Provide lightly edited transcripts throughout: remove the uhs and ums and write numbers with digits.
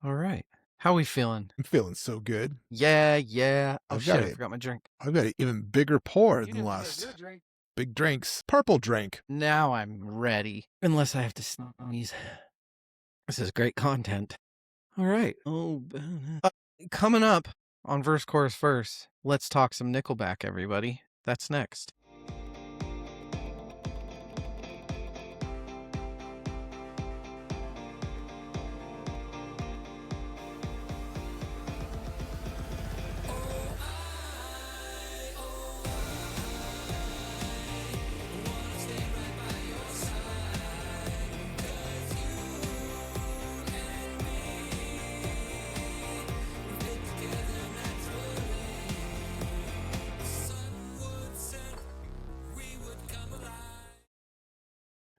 All right. How we feeling? I'm feeling so good. Yeah. Oh, I've shit, got I it. forgot my drink. I've got an even bigger pour You than didn't last. get a drink. Big drinks. Purple drink. Now I'm ready. Unless I have to sneeze. This is great content. All right. Coming up on Verse, Chorus, Verse, let's talk some Nickelback, everybody. That's next.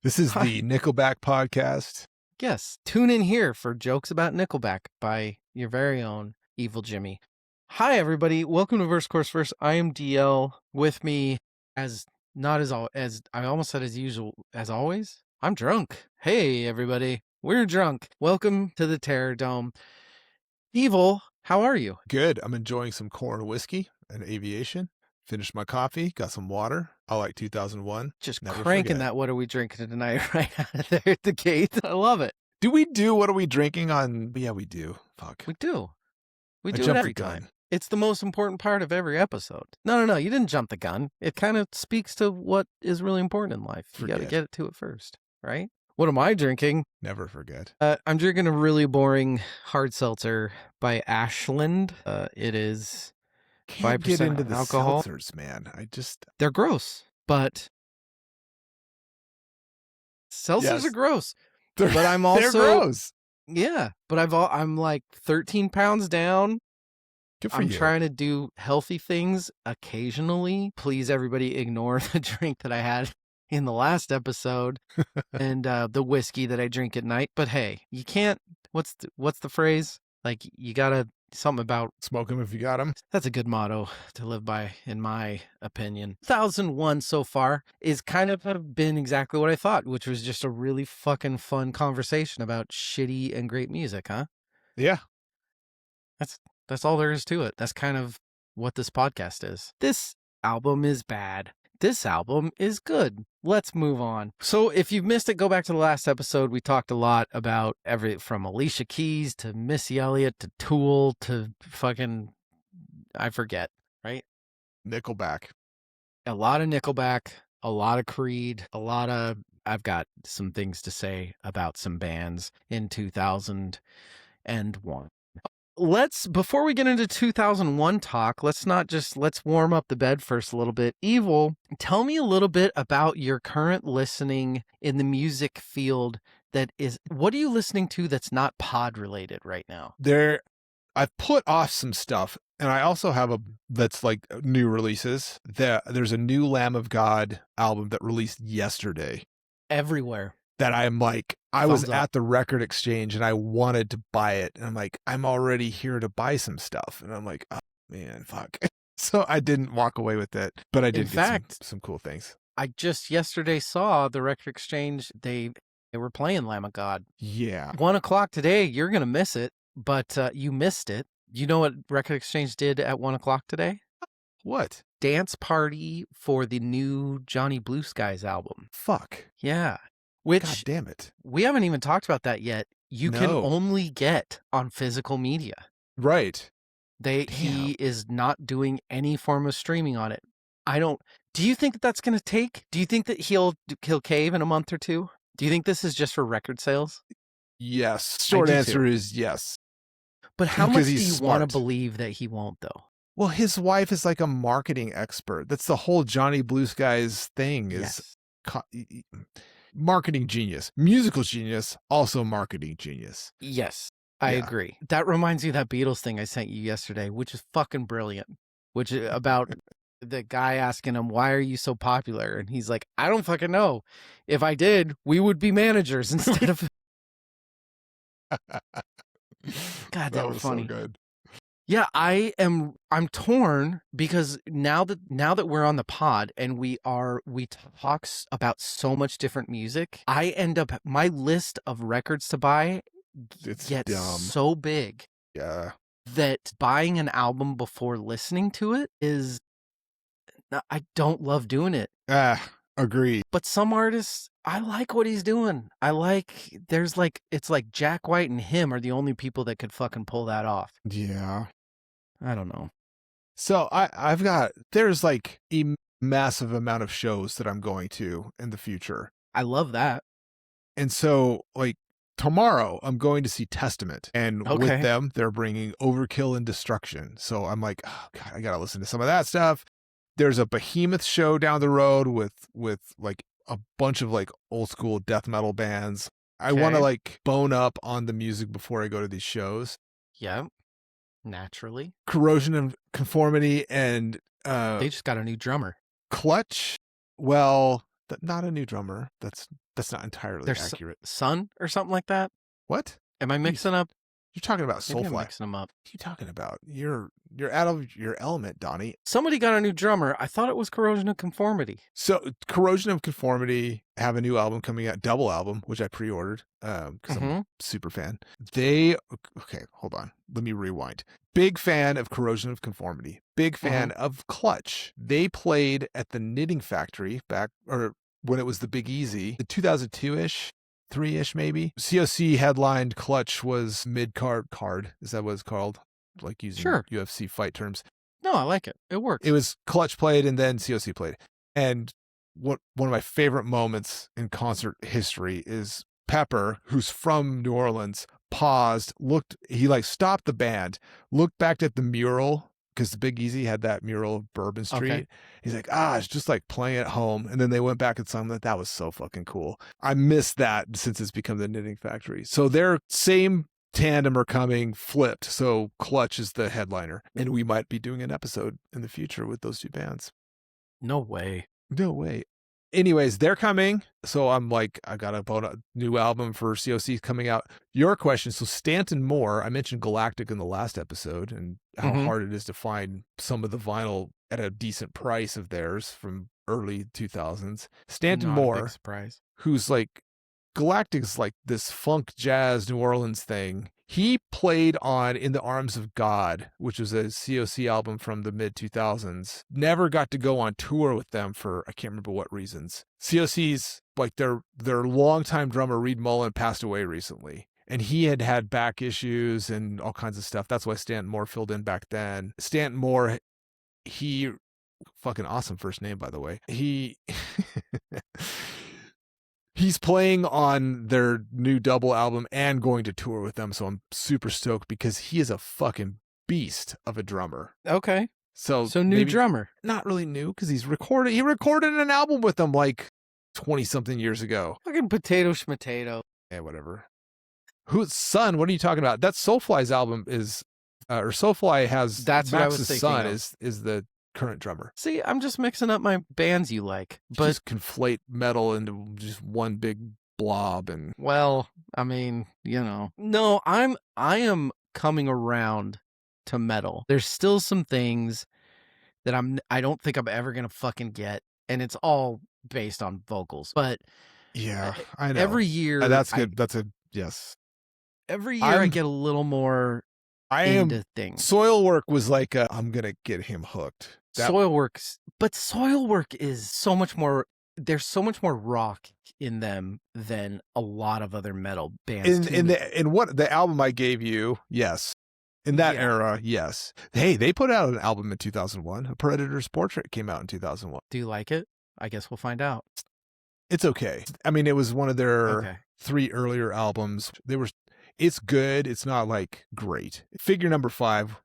This is the Nickelback podcast. Yes, tune in here for jokes about Nickelback by your very own Evil Jimmy. Hi, everybody. Welcome to Verse, Chorus, Verse. I am DL. With me, as I almost said as usual, as always, I'm drunk. Hey, everybody. We're drunk. Welcome to the Terror Dome. Evil, how are you? Good. I'm enjoying some corn whiskey and aviation. Finished my coffee. Got some water. I like 2001. Just Never cranking forget. that What Are We Drinking Tonight right out of there at the gate. I love it. Do we do What Are We Drinking on? Yeah, we do. Fuck. We do. We I do it jumped every the gun. time. It's the most important part of every episode. No. You didn't jump the gun. It kind of speaks to what is really important in life. You got to get it to it first, right? What am I drinking? Never forget. I'm drinking a really boring hard seltzer by Ashland. It is Can't 5% get into the alcohol. seltzers, man. They're gross, but seltzers are gross. But I'm also they're gross. Yeah, but I'm like 13 pounds down. Good for I'm you. trying to do healthy things occasionally. Please, everybody, ignore the drink that I had in the last episode and the whiskey that I drink at night. But hey, you can't. What's the phrase? Like, you gotta something about smoke them if you got them. That's a good motto to live by, in my opinion. 2001 so far is kind of been exactly what I thought, which was just a really fucking fun conversation about shitty and great music, huh? Yeah. That's all there is to it. That's kind of what this podcast is. This album is bad. This album is good. Let's move on. So if you've missed it, go back to the last episode. We talked a lot about from Alicia Keys to Missy Elliott to Tool to fucking, I forget, right? Nickelback. A lot of Nickelback, a lot of Creed, I've got some things to say about some bands in 2001. Before we get into 2001 talk, let's warm up the bed first a little bit. Evil, tell me a little bit about your current listening in the music field. What are you listening to that's not pod related right now? I've put off some stuff, and I also have that's like new releases. There's a new Lamb of God album that released yesterday. Everywhere. That I'm like, I was at the record exchange and I wanted to buy it. And I'm like, I'm already here to buy some stuff. And I'm like, oh man, fuck. So I didn't walk away with it, but I did get some cool things. I just yesterday saw the record exchange. They were playing Lamb of God. Yeah. 1:00 today. You're going to miss it, but you missed it. You know what record exchange did at 1:00 today? What? Dance party for the new Johnny Blue Skies album. Fuck. Yeah. God damn it. We haven't even talked about that yet. You can only get on physical media. Right. He is not doing any form of streaming on it. Do you think that that's going to take? Do you think that he'll cave in a month or two? Do you think this is just for record sales? Yes. Short answer is yes. But how much do you want to believe that he won't, though? Well, his wife is like a marketing expert. That's the whole Johnny Blue Skies thing is marketing genius, musical genius, also marketing genius. Yes, I agree. That reminds me of that Beatles thing I sent you yesterday, which is fucking brilliant, which is about the guy asking him, why are you so popular? And he's like, I don't fucking know. If I did, we would be managers instead of... God, that was funny. So good. Yeah, I'm torn because now that we're on the pod and we talk about so much different music, my list of records to buy get dumb. so big. Yeah. That buying an album before listening to it is, I don't love doing it. Agree. But some artists, I like what he's doing. It's like Jack White and him are the only people that could fucking pull that off. Yeah. I don't know. So there's like a massive amount of shows that I'm going to in the future. I love that. And so like tomorrow I'm going to see Testament, and with them, they're bringing Overkill and Destruction. So I'm like, oh God, I got to listen to some of that stuff. There's a Behemoth show down the road with like a bunch of like old school death metal bands. I want to like bone up on the music before I go to these shows. Yeah. Naturally. Corrosion of Conformity, and they just got a new drummer. Clutch. Well, not a new drummer. That's not entirely accurate. Son or something like that. What? Am I mixing up? You're talking about Soulfly. I'm mixing them up. What are you talking about? You're out of your element, Donnie. Somebody got a new drummer. I thought it was Corrosion of Conformity. So Corrosion of Conformity have a new album coming out, double album, which I pre-ordered because I'm a super fan. Hold on. Let me rewind. Big fan of Corrosion of Conformity. Big fan of Clutch. They played at the Knitting Factory when it was the Big Easy, the 2002-ish. 3-ish maybe. COC headlined. Clutch was mid-card. Is that what it's called? Like using UFC fight terms. No, I like it. It works. It was Clutch played and then COC played. And one of my favorite moments in concert history is Pepper, who's from New Orleans, paused, he like stopped the band, looked back at the mural, because the Big Easy had that mural of Bourbon Street. Okay. He's like, it's just like playing at home. And then they went back and sung that. That was so fucking cool. I miss that since it's become the Knitting Factory. So their same tandem are coming flipped. So Clutch is the headliner. And we might be doing an episode in the future with those two bands. No way. No way. Anyways, they're coming. So I'm like, I got a new album for COC coming out. Your question. So Stanton Moore, I mentioned Galactic in the last episode and how hard it is to find some of the vinyl at a decent price of theirs from early 2000s. Stanton Moore, who's like, Galactic's like this funk jazz New Orleans thing. He played on In the Arms of God, which was a COC album from the mid-2000s. Never got to go on tour with them for, I can't remember what reasons. COC's, like their longtime drummer, Reed Mullen, passed away recently. And he had back issues and all kinds of stuff. That's why Stanton Moore filled in back then. Stanton Moore, he, fucking awesome first name, by the way. He's playing on their new double album and going to tour with them. So I'm super stoked because he is a fucking beast of a drummer. Okay. So new drummer. Not really new because he recorded an album with them like 20 something years ago. Fucking potato schmatato. Yeah, whatever. Who's son? What are you talking about? That's Soulfly's album or Soulfly has Max's son is the current drummer. See, I'm just mixing up my bands you like, but just conflate metal into just one big blob. And well, I mean, no, I am coming around to metal. There's still some things that I don't think I'm ever gonna fucking get, and it's all based on vocals. But yeah, I know. Every year, that's good. Yes. Every year, I get a little more into things. Soilwork was like I'm gonna get him hooked. Soilwork is so much more. There's so much more rock in them than a lot of other metal bands. In what the album I gave you, yes. In that era, yes. Hey, they put out an album in 2001. A Predator's Portrait came out in 2001. Do you like it? I guess we'll find out. It's okay. I mean, it was one of their 3 earlier albums. It's good. It's not like great. Figure Number 5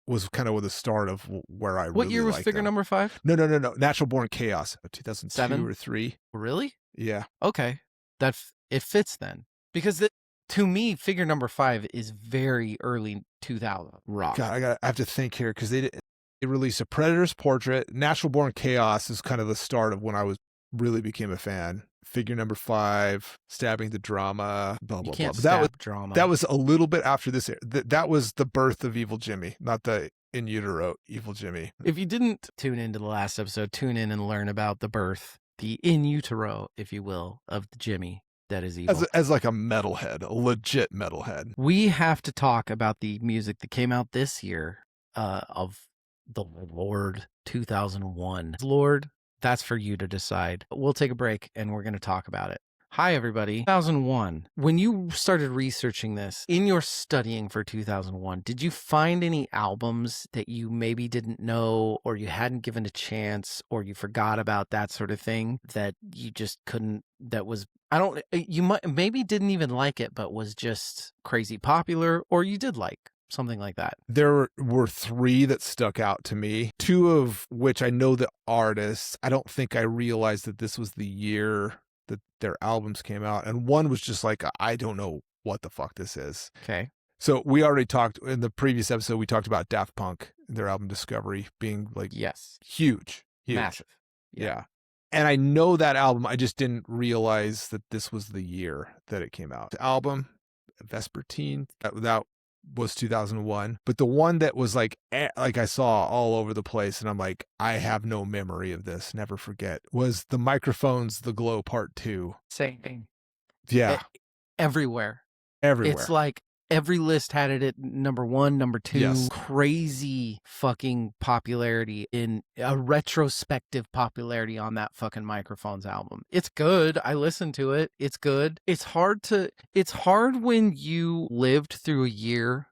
was kind of the start of where I really liked them. What year was Figure Number 5? No. Natural Born Chaos, 2002 or 3. Really? Yeah. Okay. It fits then. Because to me, Figure Number 5 is very early 2000 rock. God, I have to think here because they released A Predator's Portrait. Natural Born Chaos is kind of the start of when I really became a fan. Figure Number 5, Stabbing the Drama, blah, blah, blah. Drama. That was a little bit after this. That was the birth of Evil Jimmy, not the in utero Evil Jimmy. If you didn't tune into the last episode, tune in and learn about the birth, the in utero, if you will, of the Jimmy. that is evil. As like a metalhead, a legit metalhead. We have to talk about the music that came out this year of the Lord 2001. Lord, that's for you to decide. We'll take a break and we're going to talk about it. Hi, everybody. 2001. When you started researching this, in your studying for 2001, did you find any albums that you maybe didn't know or you hadn't given a chance or you forgot about, that sort of thing, that you just couldn't, that was, you might maybe didn't even like it, but was just crazy popular, or you did like something like that? There were 3 that stuck out to me, 2 of which I know the artists. I don't think I realized that this was the year that their albums came out, and one was just like, I don't know what the fuck this is. Okay. So we already talked in the previous episode, we talked about Daft Punk, their album Discovery being like huge. Massive. Yeah. And I know that album, I just didn't realize that this was the year that it came out. The album Vespertine, that was 2001, but the one that was like I saw all over the place and I'm like, I have no memory of this, never forget, was the Microphones The Glow Part 2. Same thing. Yeah. Everywhere. It's like every list had it at number 1, number 2. Yes. Crazy fucking popularity, in a retrospective popularity on that fucking Microphones album. It's good. I listened to it. It's good. It's hard when you lived through a year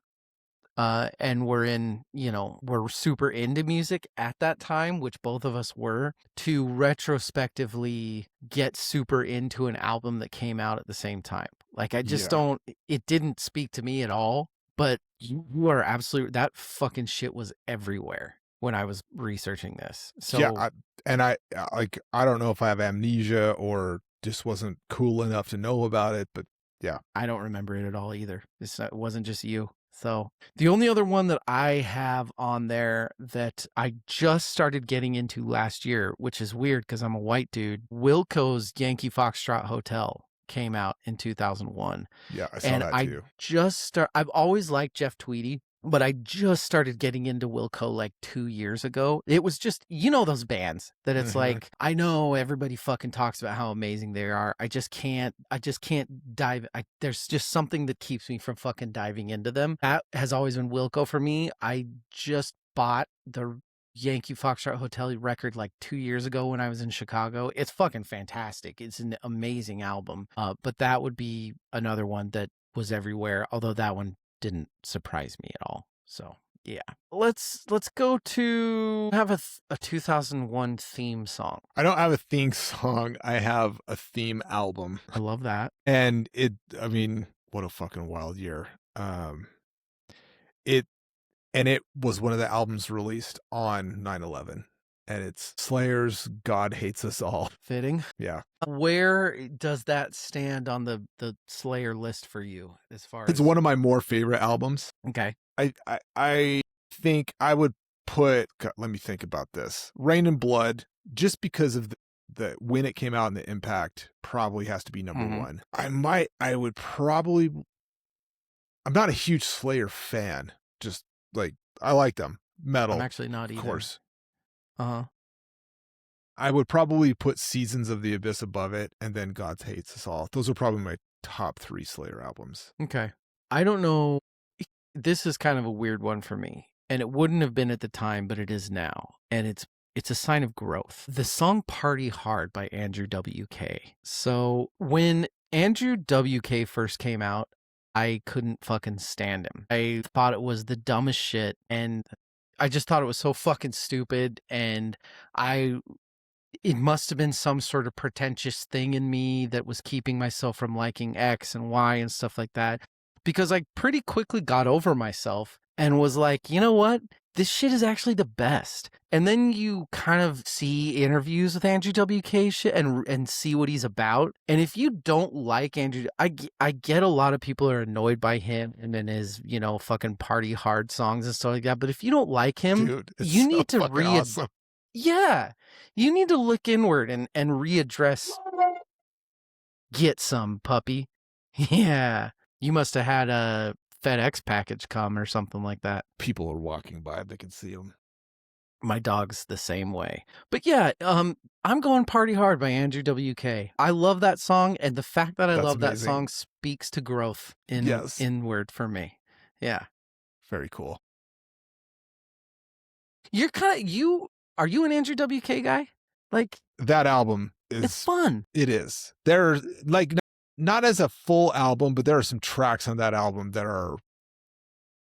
and we're super into music at that time, which both of us were, to retrospectively get super into an album that came out at the same time. Like, I just it didn't speak to me at all, but you are absolutely, that fucking shit was everywhere when I was researching this. So yeah, I don't know if I have amnesia or just wasn't cool enough to know about it, but yeah. I don't remember it at all either. It wasn't just you. So the only other one that I have on there that I just started getting into last year, which is weird because I'm a white dude, Wilco's Yankee Foxtrot Hotel came out in 2001. Yeah, I saw that too. I've always liked Jeff Tweedy, but I just started getting into Wilco like 2 years ago. It was just, those bands that it's like, I know everybody fucking talks about how amazing they are. I just can't dive. There's just something that keeps me from fucking diving into them. That has always been Wilco for me. I just bought the Yankee Foxtrot Hotel record like 2 years ago when I was in Chicago. It's fucking fantastic. It's an amazing album. But that would be another one that was everywhere, although that one didn't surprise me at all. So yeah, let's go to have a 2001 theme song. I don't have a theme song. I have a theme album. I love that. And what a fucking wild year. It was one of the albums released on 9/11, and it's Slayer's God Hates Us All. Fitting. Yeah. Where does that stand on the Slayer list for you as far as? It's one of my more favorite albums. Okay. I think I would put, let me think about this. Rain and Blood, just because of the when it came out and the impact, probably has to be number 1. I'm not a huge Slayer fan. Just like, I like them. Metal. I'm actually not either. Of course. Uh-huh. I would probably put Seasons of the Abyss above it, and then God Hates Us All. Those are probably my top 3 Slayer albums. Okay. I don't know. This is kind of a weird one for me, and it wouldn't have been at the time, but it is now. And it's a sign of growth. The song Party Hard by Andrew WK. So when Andrew WK first came out, I couldn't fucking stand him. I thought it was the dumbest shit, and I just thought it was so fucking stupid, and it must have been some sort of pretentious thing in me that was keeping myself from liking X and Y and stuff like that, because I pretty quickly got over myself and was like, you know what? This shit is actually the best. And then you kind of see interviews with Andrew WK shit and see what he's about. And if you don't like Andrew, I get a lot of people are annoyed by him and then his, fucking Party Hard songs and stuff like that. But if you don't like him, dude, you need to awesome. Yeah. You need to look inward and readdress. Get some, puppy. Yeah. You must have had a FedEx package come or something like that. People are walking by. They can see them. My dog's the same way. But yeah, I'm going Party Hard by Andrew WK. I love that song, and the fact that I love that song speaks to growth inward for me. Yeah. Very cool. You're are you an Andrew WK guy? Like, that album is it's fun. It is. There's like not as a full album, but there are some tracks on that album that are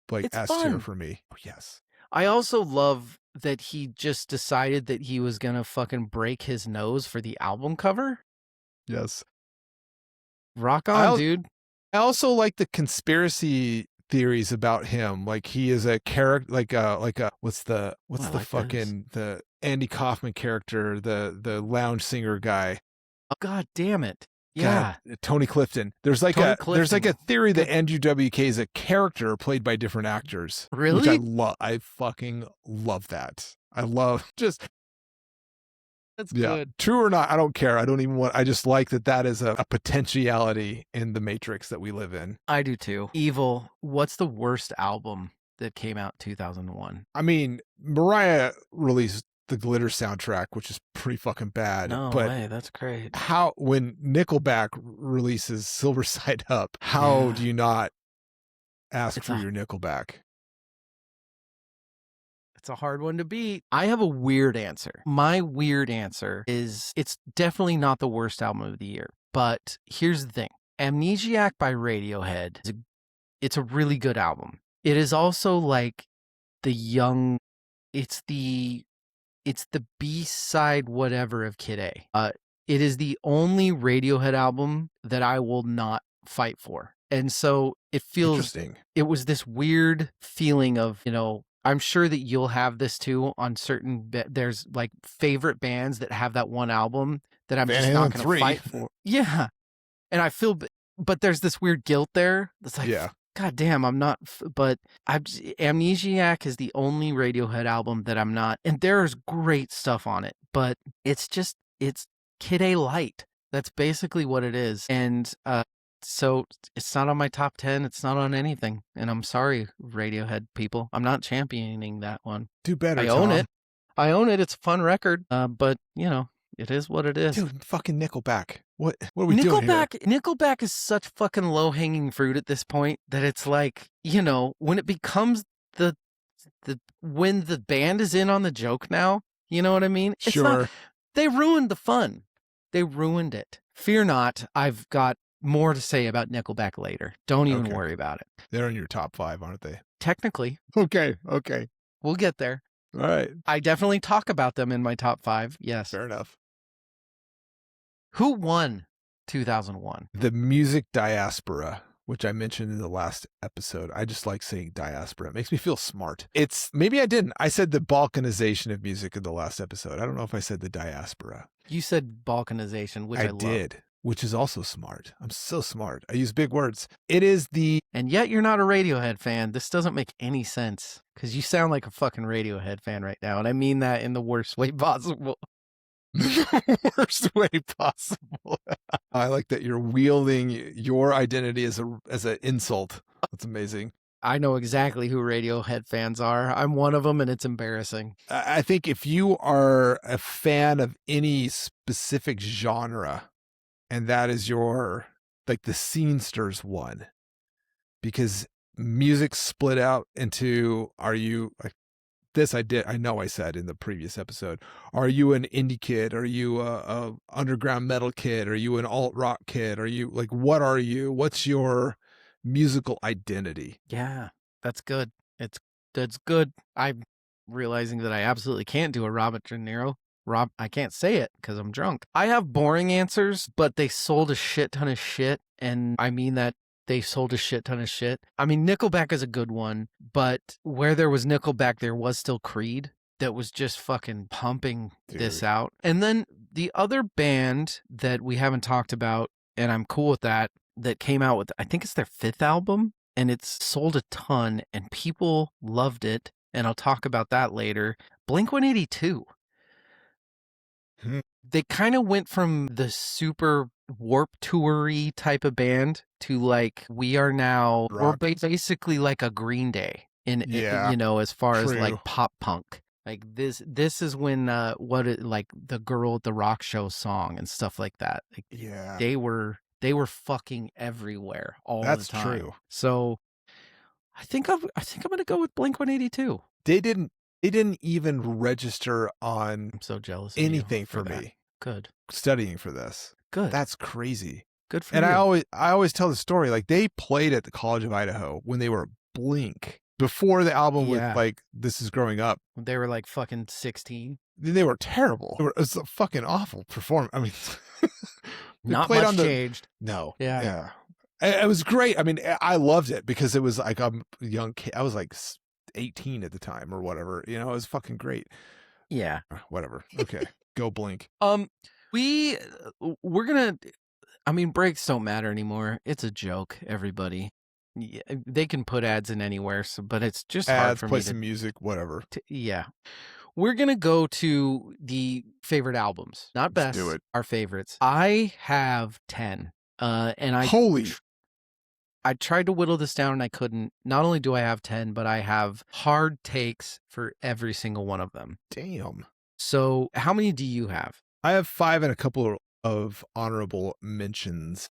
like S tier for me. Oh yes. I also love that he just decided that he was gonna fucking break his nose for the album cover. Yes. Rock on, dude. I also like the conspiracy theories about him. Like he is a character, like a what's the the Andy Kaufman character, the lounge singer guy. Oh, God damn it. Yeah. God, Tony Clifton. There's like a theory that Andrew WK is a character played by different actors. Really? Which I love. I fucking love that. I love just. That's good. True or not, I don't care. I don't even want. I just like that is a potentiality in the matrix that we live in. I do too. Evil. What's the worst album that came out 2001? I mean, Mariah released the Glitter soundtrack, which is pretty fucking bad. No way, that's great. When Nickelback releases Silver Side Up, how do you not ask for your Nickelback? It's a hard one to beat. I have a weird answer. My weird answer is it's definitely not the worst album of the year. But here's the thing. Amnesiac by Radiohead, it's a really good album. It is also like it's the B-side whatever of Kid A. It is the only Radiohead album that I will not fight for. And so it feels, interesting. It was this weird feeling of, I'm sure that you'll have this too on certain, there's like favorite bands that have that one album that I'm just not going to fight for. Yeah. And I feel, but there's this weird guilt there. That's like, God damn, I'm not, but Amnesiac is the only Radiohead album that I'm not, and there's great stuff on it, but it's Kid A light. That's basically what it is. And so it's not on my top 10. It's not on anything. And I'm sorry, Radiohead people. I'm not championing that one. Do better, I own it. I own it. It's a fun record. But, it is what it is. Dude, fucking Nickelback. What are we doing here? Nickelback is such fucking low-hanging fruit at this point that it's like, when it becomes when the band is in on the joke now, you know what I mean? Sure. They ruined the fun. They ruined it. Fear not, I've got more to say about Nickelback later. Don't even worry about it. They're in your top 5, aren't they? Technically. Okay. We'll get there. All right. I definitely talk about them in my top 5. Yes. Fair enough. Who won 2001? The music diaspora, which I mentioned in the last episode. I just like saying diaspora. It makes me feel smart. Maybe I didn't. I said the balkanization of music in the last episode. I don't know if I said the diaspora. You said balkanization, which I love. Did, which is also smart. I'm so smart. I use big words. It is And yet you're not a Radiohead fan. This doesn't make any sense because you sound like a fucking Radiohead fan right now. And I mean that in the worst way possible. Worst way possible. I like that you're wielding your identity as an insult. That's amazing. I know exactly who Radiohead fans are. I'm one of them, and it's embarrassing. I think if you are a fan of any specific genre, and that is your, like the Scenesters one, because music split out into, are you like, this I know I said in the previous episode, are you an indie kid? Are you a underground metal kid? Are you an alt rock kid? Are you what are you? What's your musical identity? Yeah, that's good. That's good. I'm realizing that I absolutely can't do a Robert De Niro. I can't say it because I'm drunk. I have boring answers, but they sold a shit ton of shit. And I mean that they sold a shit ton of shit. I mean, Nickelback is a good one, but where there was Nickelback, there was still Creed that was just fucking pumping this out. And then the other band that we haven't talked about, and I'm cool with that came out with, I think it's their 5th album, and it's sold a ton, and people loved it, and I'll talk about that later. Blink-182. They kind of went from the super Warp Tour-y type of band to we're basically like a Green Day as far as like pop punk. Like this is when like the Girl at the Rock Show song and stuff like that. Like, yeah, they were fucking everywhere all the time. That's true. So I think I'm gonna go with Blink-182. They didn't even register on I'm so jealous of anything you for that. me. Good. Studying for this. Good. That's crazy. Good for and you. I always tell the story, like they played at the College of Idaho when they were Blink before the album with like This Is Growing Up. They were like fucking 16. They were terrible. It was a fucking awful performance. I mean, not much changed. No. Yeah. It was great. I mean, I loved it because it was like I'm a young kid. I was like 18 at the time or whatever. You know, it was fucking great. Yeah. Whatever. Okay. Go Blink. We're gonna. I mean, breaks don't matter anymore. It's a joke, everybody. Yeah, they can put ads in anywhere, but it's just hard for play me some music, whatever. Yeah. We're going to go to the favorite albums. Not best, do it. Our favorites. I have 10. And I tried to whittle this down and I couldn't. Not only do I have 10, but I have hard takes for every single one of them. Damn. So how many do you have? I have 5 and a couple of honorable mentions.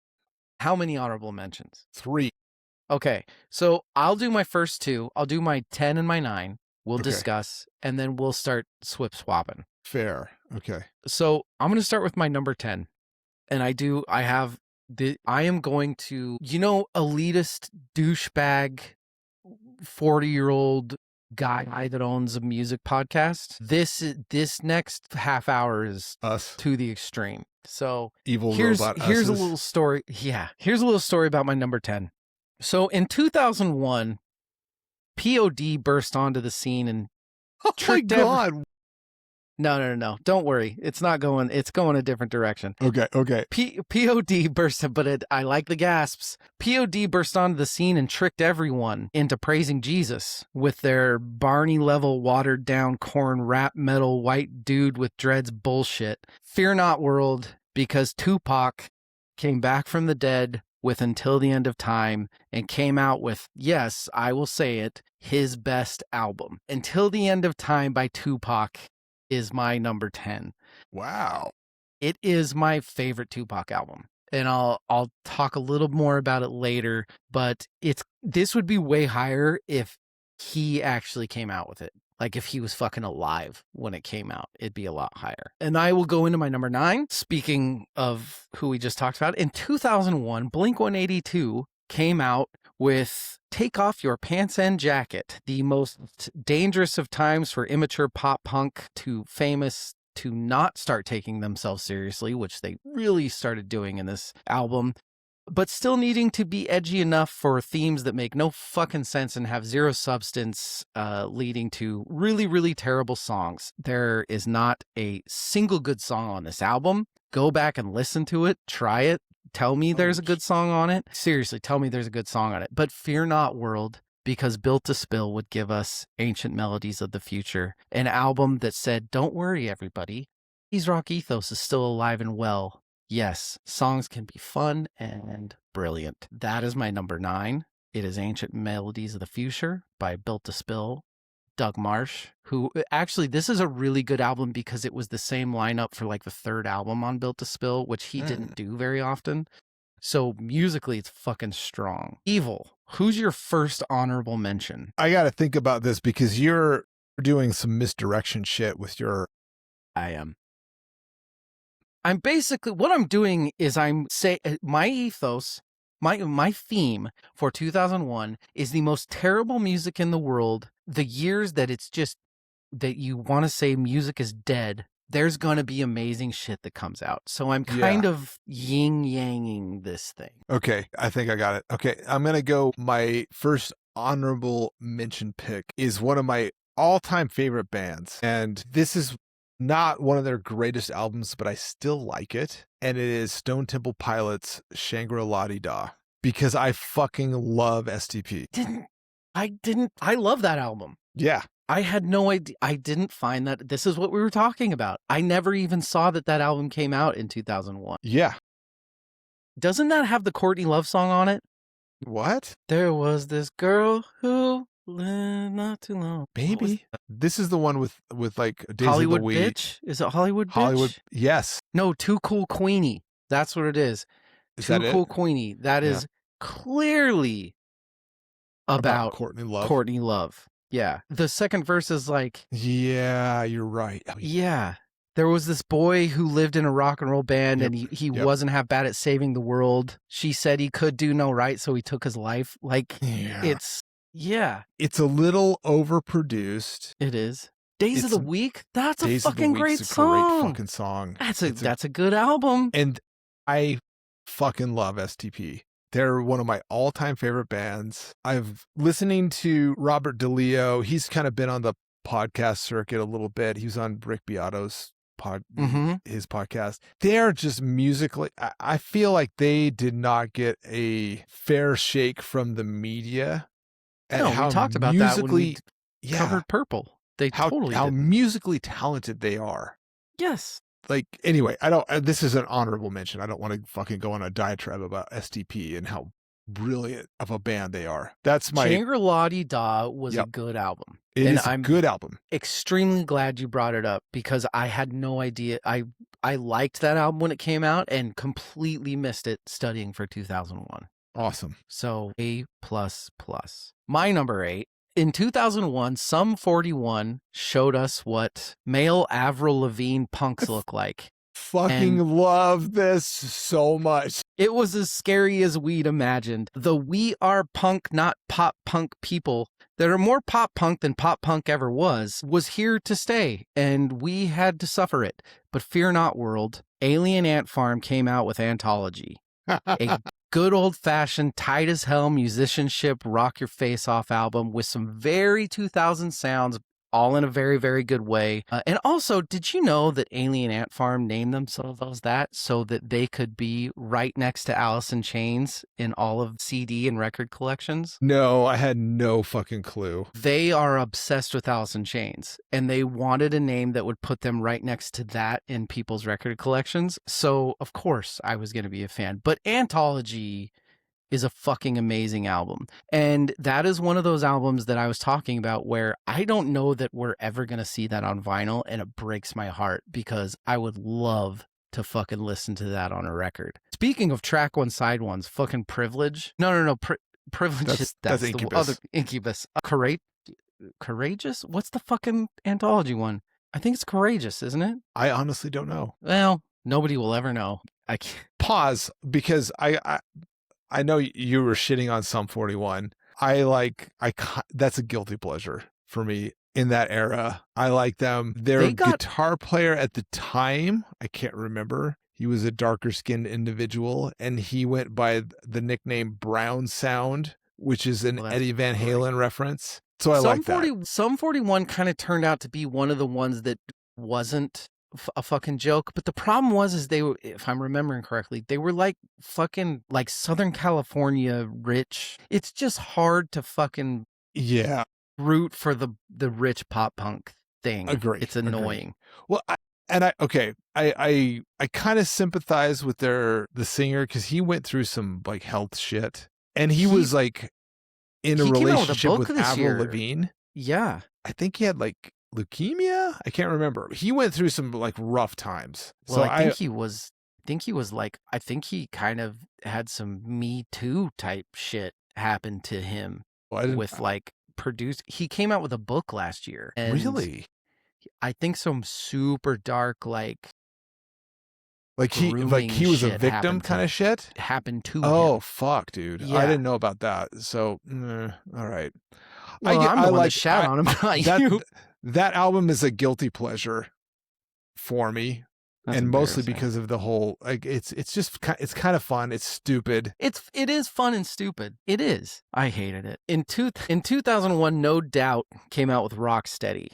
How many honorable mentions? 3. Okay, so I'll do my first 2. I'll do my 10 and my 9. We'll discuss, and then we'll start swapping. Fair. Okay. So I'm going to start with my number 10. And I am going to, elitist douchebag 40-year-old guy that owns a music podcast. This next half hour is us to the extreme. So here's a little story. Yeah. Here's a little story about my number 10. So in 2001, POD burst onto the scene and tricked God. No. Don't worry. It's going a different direction. Okay. POD burst, but I like the gasps. POD burst onto the scene and tricked everyone into praising Jesus with their Barney level watered down corn rap metal white dude with dreads bullshit. Fear not, world, because Tupac came back from the dead with Until the End of Time and came out with, yes, I will say it, his best album. Until the End of Time by Tupac is my number 10. Wow. It is my favorite Tupac album. And I'll talk a little more about it later, but this would be way higher if he actually came out with it. Like if he was fucking alive when it came out, it'd be a lot higher. And I will go into my number 9. Speaking of who we just talked about, in 2001, Blink-182 came out with Take Off Your Pants and Jacket, the most dangerous of times for immature pop punk to famous to not start taking themselves seriously, which they really started doing in this album, but still needing to be edgy enough for themes that make no fucking sense and have zero substance, leading to really, really terrible songs. There is not a single good song on this album. Go back and listen to it. Try it. Tell me there's a good song on it. Seriously, tell me there's a good song on it. But fear not, world, because Built to Spill would give us Ancient Melodies of the Future, an album that said, don't worry, everybody. These rock ethos is still alive and well. Yes, songs can be fun and brilliant. That is my number 9. It is Ancient Melodies of the Future by Built to Spill. Doug Marsh, who actually, this is a really good album because it was the same lineup for like the 3rd album on Built to Spill, which he didn't do very often. So musically, it's fucking strong. Evil, who's your first honorable mention? I got to think about this because you're doing some misdirection shit with your... I am. I'm basically, what I'm doing is my ethos, my theme for 2001 is the most terrible music in the world. The years that it's just, that you want to say music is dead, there's going to be amazing shit that comes out. So I'm kind of yin-yanging this thing. Okay, I think I got it. Okay, I'm going to go, my first honorable mention pick is one of my all-time favorite bands. And this is not one of their greatest albums, but I still like it. And it is Stone Temple Pilots' Shangri-La-Di-Da. Because I fucking love STP. I love that album. Yeah. I had no idea. I didn't find that. This is what we were talking about. I never even saw that album came out in 2001. Yeah. Doesn't that have the Courtney Love song on it? What? There was this girl who Not too long. Maybe. This is the one with like Days Hollywood of the Week. Bitch? Is it Hollywood Bitch? Hollywood, yes. No, Too Cool Queenie. That's what it is. Is Too that Cool it? Queenie. That is clearly about Courtney Love. Courtney Love. Yeah. The second verse is like... Yeah, you're right. Oh, yeah. There was this boy who lived in a rock and roll band, and he wasn't half bad at saving the world. She said he could do no right, so he took his life. Like, it's a little overproduced. It is. Days of the Week? That's a fucking great song. Great fucking song. That's a good album. And I fucking love STP. They're one of my all-time favorite bands. I've listening to Robert DeLeo. He's kind of been on the podcast circuit a little bit. He was on Rick Beato's his podcast. They're just musically, I feel like they did not get a fair shake from the media. No, we talked about that when we covered Purple. How musically talented they are. Yes. Like, anyway, this is an honorable mention. I don't want to fucking go on a diatribe about STP and how brilliant of a band they are. That's my... Shangri-La was a good album. It is a good album. Extremely glad you brought it up because I had no idea. I liked that album when it came out and completely missed it studying for 2001. Awesome. So A++. My number 8. In 2001, Sum 41 showed us what male Avril Lavigne punks look like. Fucking love this so much. It was as scary as we'd imagined. The we are punk, not pop punk people that are more pop punk than pop punk ever was here to stay, and we had to suffer it. But fear not, world. Alien Ant Farm came out with Anthology. A good old-fashioned, tight as hell musicianship, rock your face off album with some very 2000 sounds, all in a very, very good way. And also, did you know that Alien Ant Farm named themselves that so that they could be right next to Alice in Chains in all of CD and record collections? No, I had no fucking clue. They are obsessed with Alice in Chains, and they wanted a name that would put them right next to that in people's record collections. So, of course, I was going to be a fan. But Anthology is a fucking amazing album. And that is one of those albums that I was talking about where I don't know that we're ever going to see that on vinyl, and it breaks my heart because I would love to fucking listen to that on a record. Speaking of track one, side ones, fucking Privilege. No. Privilege. That's Incubus. The other Incubus. Courageous? What's the fucking Anthology one? I think it's Courageous, isn't it? I honestly don't know. Well, nobody will ever know. I can't. Pause, because I know you were shitting on Sum 41. That's a guilty pleasure for me in that era. I like them. Their guitar player at the time, I can't remember. He was a darker skinned individual, and he went by the nickname Brown Sound, which is an Eddie Van Halen reference. So I like that. Sum 41 kind of turned out to be one of the ones that wasn't a fucking joke, but the problem was they were, if I'm remembering correctly, they were like fucking like Southern California rich. It's just hard to fucking root for the rich pop punk thing. Agree. It's annoying. Well, I kind of sympathize with the singer because he went through some like health shit, and he was like in a relationship with Avril Lavigne. Yeah, I think he had like leukemia. I can't remember. He went through some like rough times. Well, so I think he kind of had some Me Too type shit happen to him with like he came out with a book last year. And really? I think some super dark like he was a victim kind of shit happened to him. Oh fuck, dude. Yeah. I didn't know about that. So all right. Well, I'm the one that shout on him, not you. That album is a guilty pleasure for me. That's and mostly because of the whole, like, it's kind of fun. It's stupid. It is fun and stupid. It is. I hated it. In 2001, No Doubt came out with Rocksteady.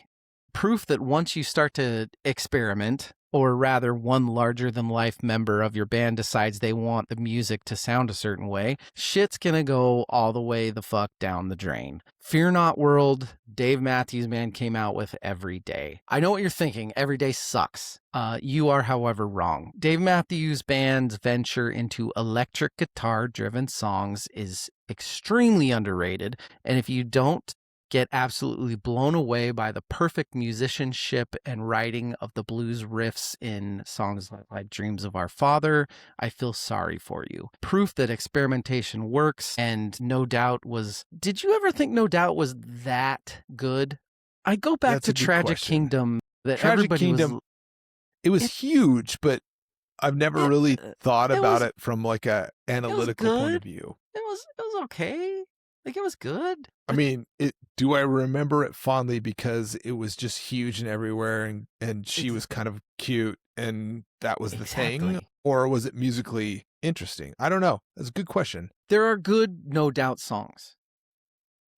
Proof that once you start to experiment, or rather one larger-than-life member of your band decides they want the music to sound a certain way, shit's gonna go all the way the fuck down the drain. Fear Not World, Dave Matthews Band came out with Every Day. I know what you're thinking. Every Day sucks. You are, however, wrong. Dave Matthews Band's venture into electric guitar-driven songs is extremely underrated, and if you don't get absolutely blown away by the perfect musicianship and writing of the blues riffs in songs like Dreams of Our Father, I Feel Sorry for You. Proof that experimentation works, and No Doubt was... Did you ever think No Doubt was that good? I go back to Tragic Kingdom. Tragic Kingdom, it was huge, but I've never really thought about it from like a analytical point of view. It was okay. Like, it was good. I mean, do I remember it fondly because it was just huge and everywhere, and she was kind of cute, and that was the thing? Or was it musically interesting? I don't know. That's a good question. There are good No Doubt songs,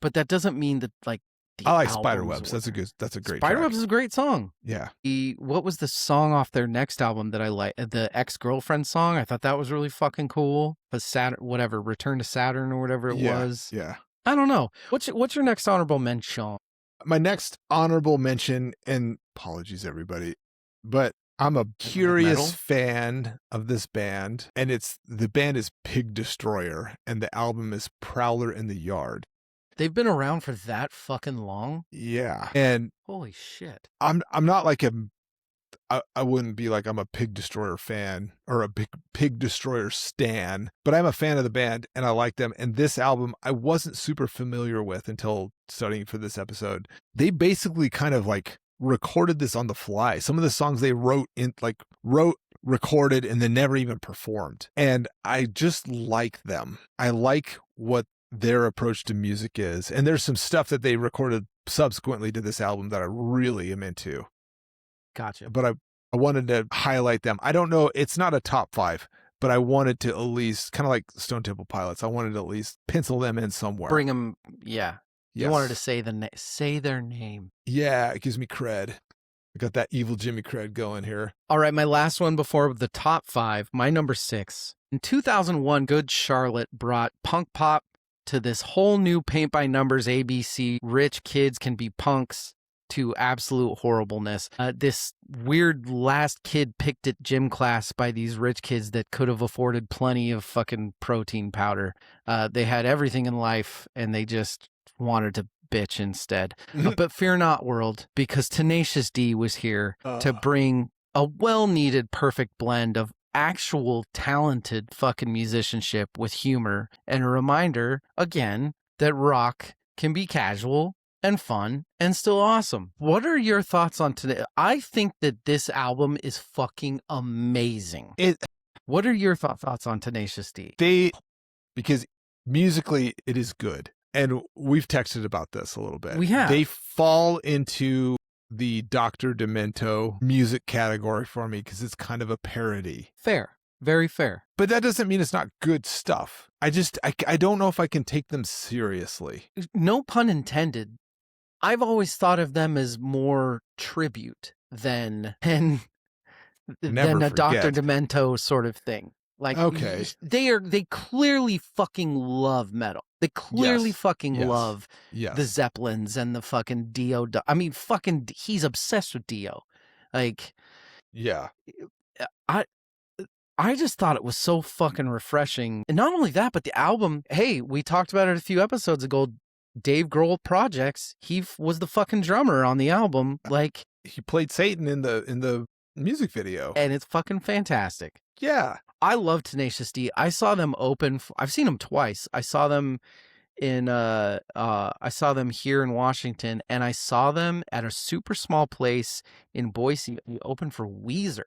but that doesn't mean that, like, I like Spiderwebs. That's a great track. Spiderwebs is a great song. Yeah. What was the song off their next album that I like? The Ex-Girlfriend song. I thought that was really fucking cool. Return to Saturn or whatever it was. Yeah. I don't know. What's your next honorable mention? My next honorable mention, and apologies everybody, but I'm a curious fan of this band, and the band is Pig Destroyer, and the album is Prowler in the Yard. They've been around for that fucking long? Yeah. And holy shit. I'm not like I wouldn't be like I'm a Pig Destroyer fan or a big Pig Destroyer stan, but I'm a fan of the band and I like them. And this album I wasn't super familiar with until studying for this episode. They basically kind of like recorded this on the fly. Some of the songs they wrote, recorded, and then never even performed. And I just like them. I like what their approach to music is. And there's some stuff that they recorded subsequently to this album that I really am into. Gotcha. But I wanted to highlight them. I don't know, it's not a top 5, but I wanted to at least, kind of like Stone Temple Pilots, I wanted to at least pencil them in somewhere. Bring them, yeah. Yes. You wanted to say their name. Yeah, it gives me cred. I got that evil Jimmy cred going here. All right, my last one before the top 5, my number 6. In 2001, Good Charlotte brought punk pop to this whole new paint by numbers ABC, rich kids can be punks, to absolute horribleness. This weird last kid picked at gym class by these rich kids that could have afforded plenty of fucking protein powder. They had everything in life and they just wanted to bitch instead. But fear not, world, because Tenacious D was here to bring a well-needed perfect blend of actual talented fucking musicianship with humor and a reminder, again, that rock can be casual and fun and still awesome. What are your thoughts on today? I think that this album is fucking amazing. What are your thoughts on Tenacious D? Because musically it is good. And we've texted about this a little bit. We have. They fall into the Dr. Demento music category for me because it's kind of a parody. Fair. Very fair. But that doesn't mean it's not good stuff. I don't know if I can take them seriously. No pun intended. I've always thought of them as more tribute than a Dr. Demento sort of thing. Like, okay, they clearly fucking love metal. They clearly fucking love the Zeppelins and the fucking Dio. I mean, fucking, he's obsessed with Dio. Like, yeah, I just thought it was so fucking refreshing. And not only that, but the album, hey, we talked about it a few episodes ago. Dave Grohl Projects, he was the fucking drummer on the album. Like, he played Satan in the music video. And it's fucking fantastic. Yeah. I love Tenacious D. I saw them open. I've seen them twice. I saw them here in Washington, and I saw them at a super small place in Boise. We opened for Weezer.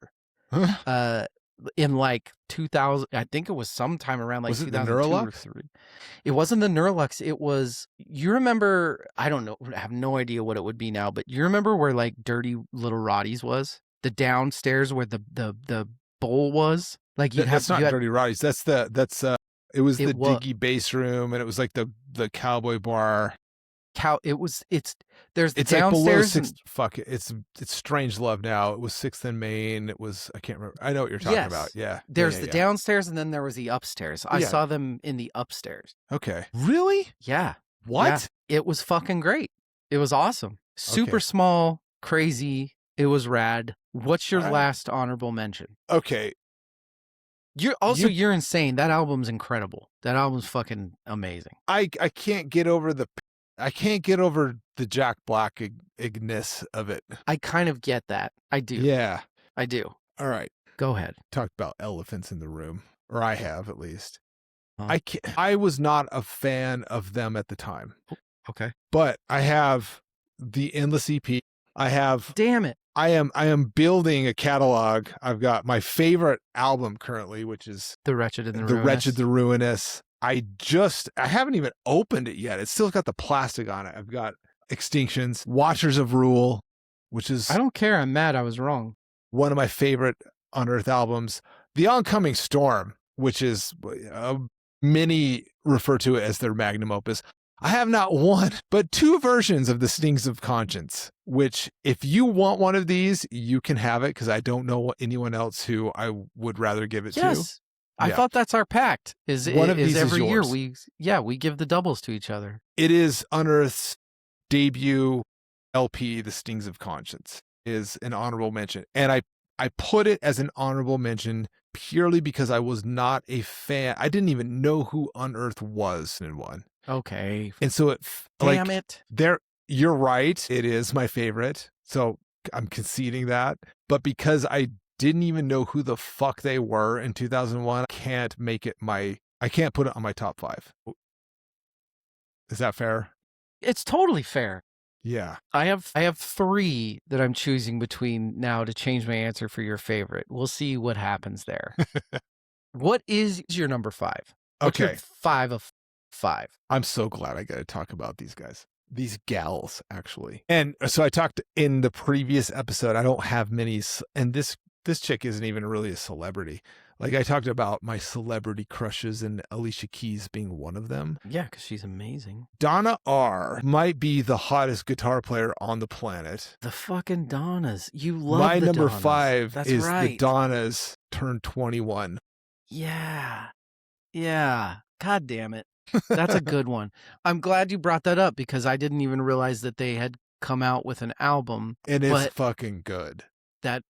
In like 2000, I think it was sometime around like 2002 or 3. It wasn't the Neurolux. It was, you remember, I don't know, I have no idea what it would be now, but you remember where like Dirty Little Roddy's was? The downstairs where the bowl was? Like that's not Dirty Roddy's. It was the Diggy bass room, and it was like the cowboy bar. There's the it's downstairs. Like it's Strange Love now. It was 6th and Main. It was, I can't remember. I know what you're talking about. Yeah. There's the downstairs, and then there was the upstairs. I saw them in the upstairs. Okay. Really? Yeah. What? Yeah. It was fucking great. It was awesome. Super small, crazy. It was rad. What's your last honorable mention? Okay. You're insane. That album's incredible. That album's fucking amazing. I can't get over the I can't get over the Jack Black igness of it. I kind of get that. I do. Yeah. I do. All right. Go ahead. Talked about elephants in the room, or I have at least. I was not a fan of them at the time. Okay. But I have the Endless EP. I have. Damn it. I am building a catalog. I've got my favorite album currently, which is The Wretched and the The Ruinous. Wretched, the Ruinous. I haven't even opened it yet. It's still got the plastic on it. I've got Extinctions, Watchers of Rule, which is. I don't care. I'm mad I was wrong. One of my favorite Unearth albums. The Oncoming Storm, which is many refer to it as their magnum opus. I have not one, but two versions of the Stings of Conscience, which if you want one of these, you can have it because I don't know anyone else who I would rather give it to. Yes. I thought that's our pact. One of these every is year yours. we give the doubles to each other. It is Unearth's debut LP, The Stings of Conscience, is an honorable mention. And I put it as an honorable mention purely because I was not a fan. I didn't even know who Unearth was in one. Okay. And so Damn it. You're right. It is my favorite. So I'm conceding that. But because I didn't even know who the fuck they were in 2001, I can't put it on my top 5. Is that fair? It's totally fair. Yeah. I have 3 that I'm choosing between now to change my answer for your favorite. We'll see what happens there. What is your number 5? What's Okay. your 5 of 5? I'm so glad I got to talk about these guys. These gals, actually. And so I talked in the previous episode, I don't have many, and this chick isn't even really a celebrity. Like I talked about my celebrity crushes and Alicia Keys being one of them. Yeah, because she's amazing. Donna R. might be the hottest guitar player on the planet. The fucking Donnas. You love my the number Donnas. 5 That's is right. the Donnas turned 21. Yeah. Yeah. God damn it. That's a good one. I'm glad you brought that up because I didn't even realize that they had come out with an album. And it's fucking good. That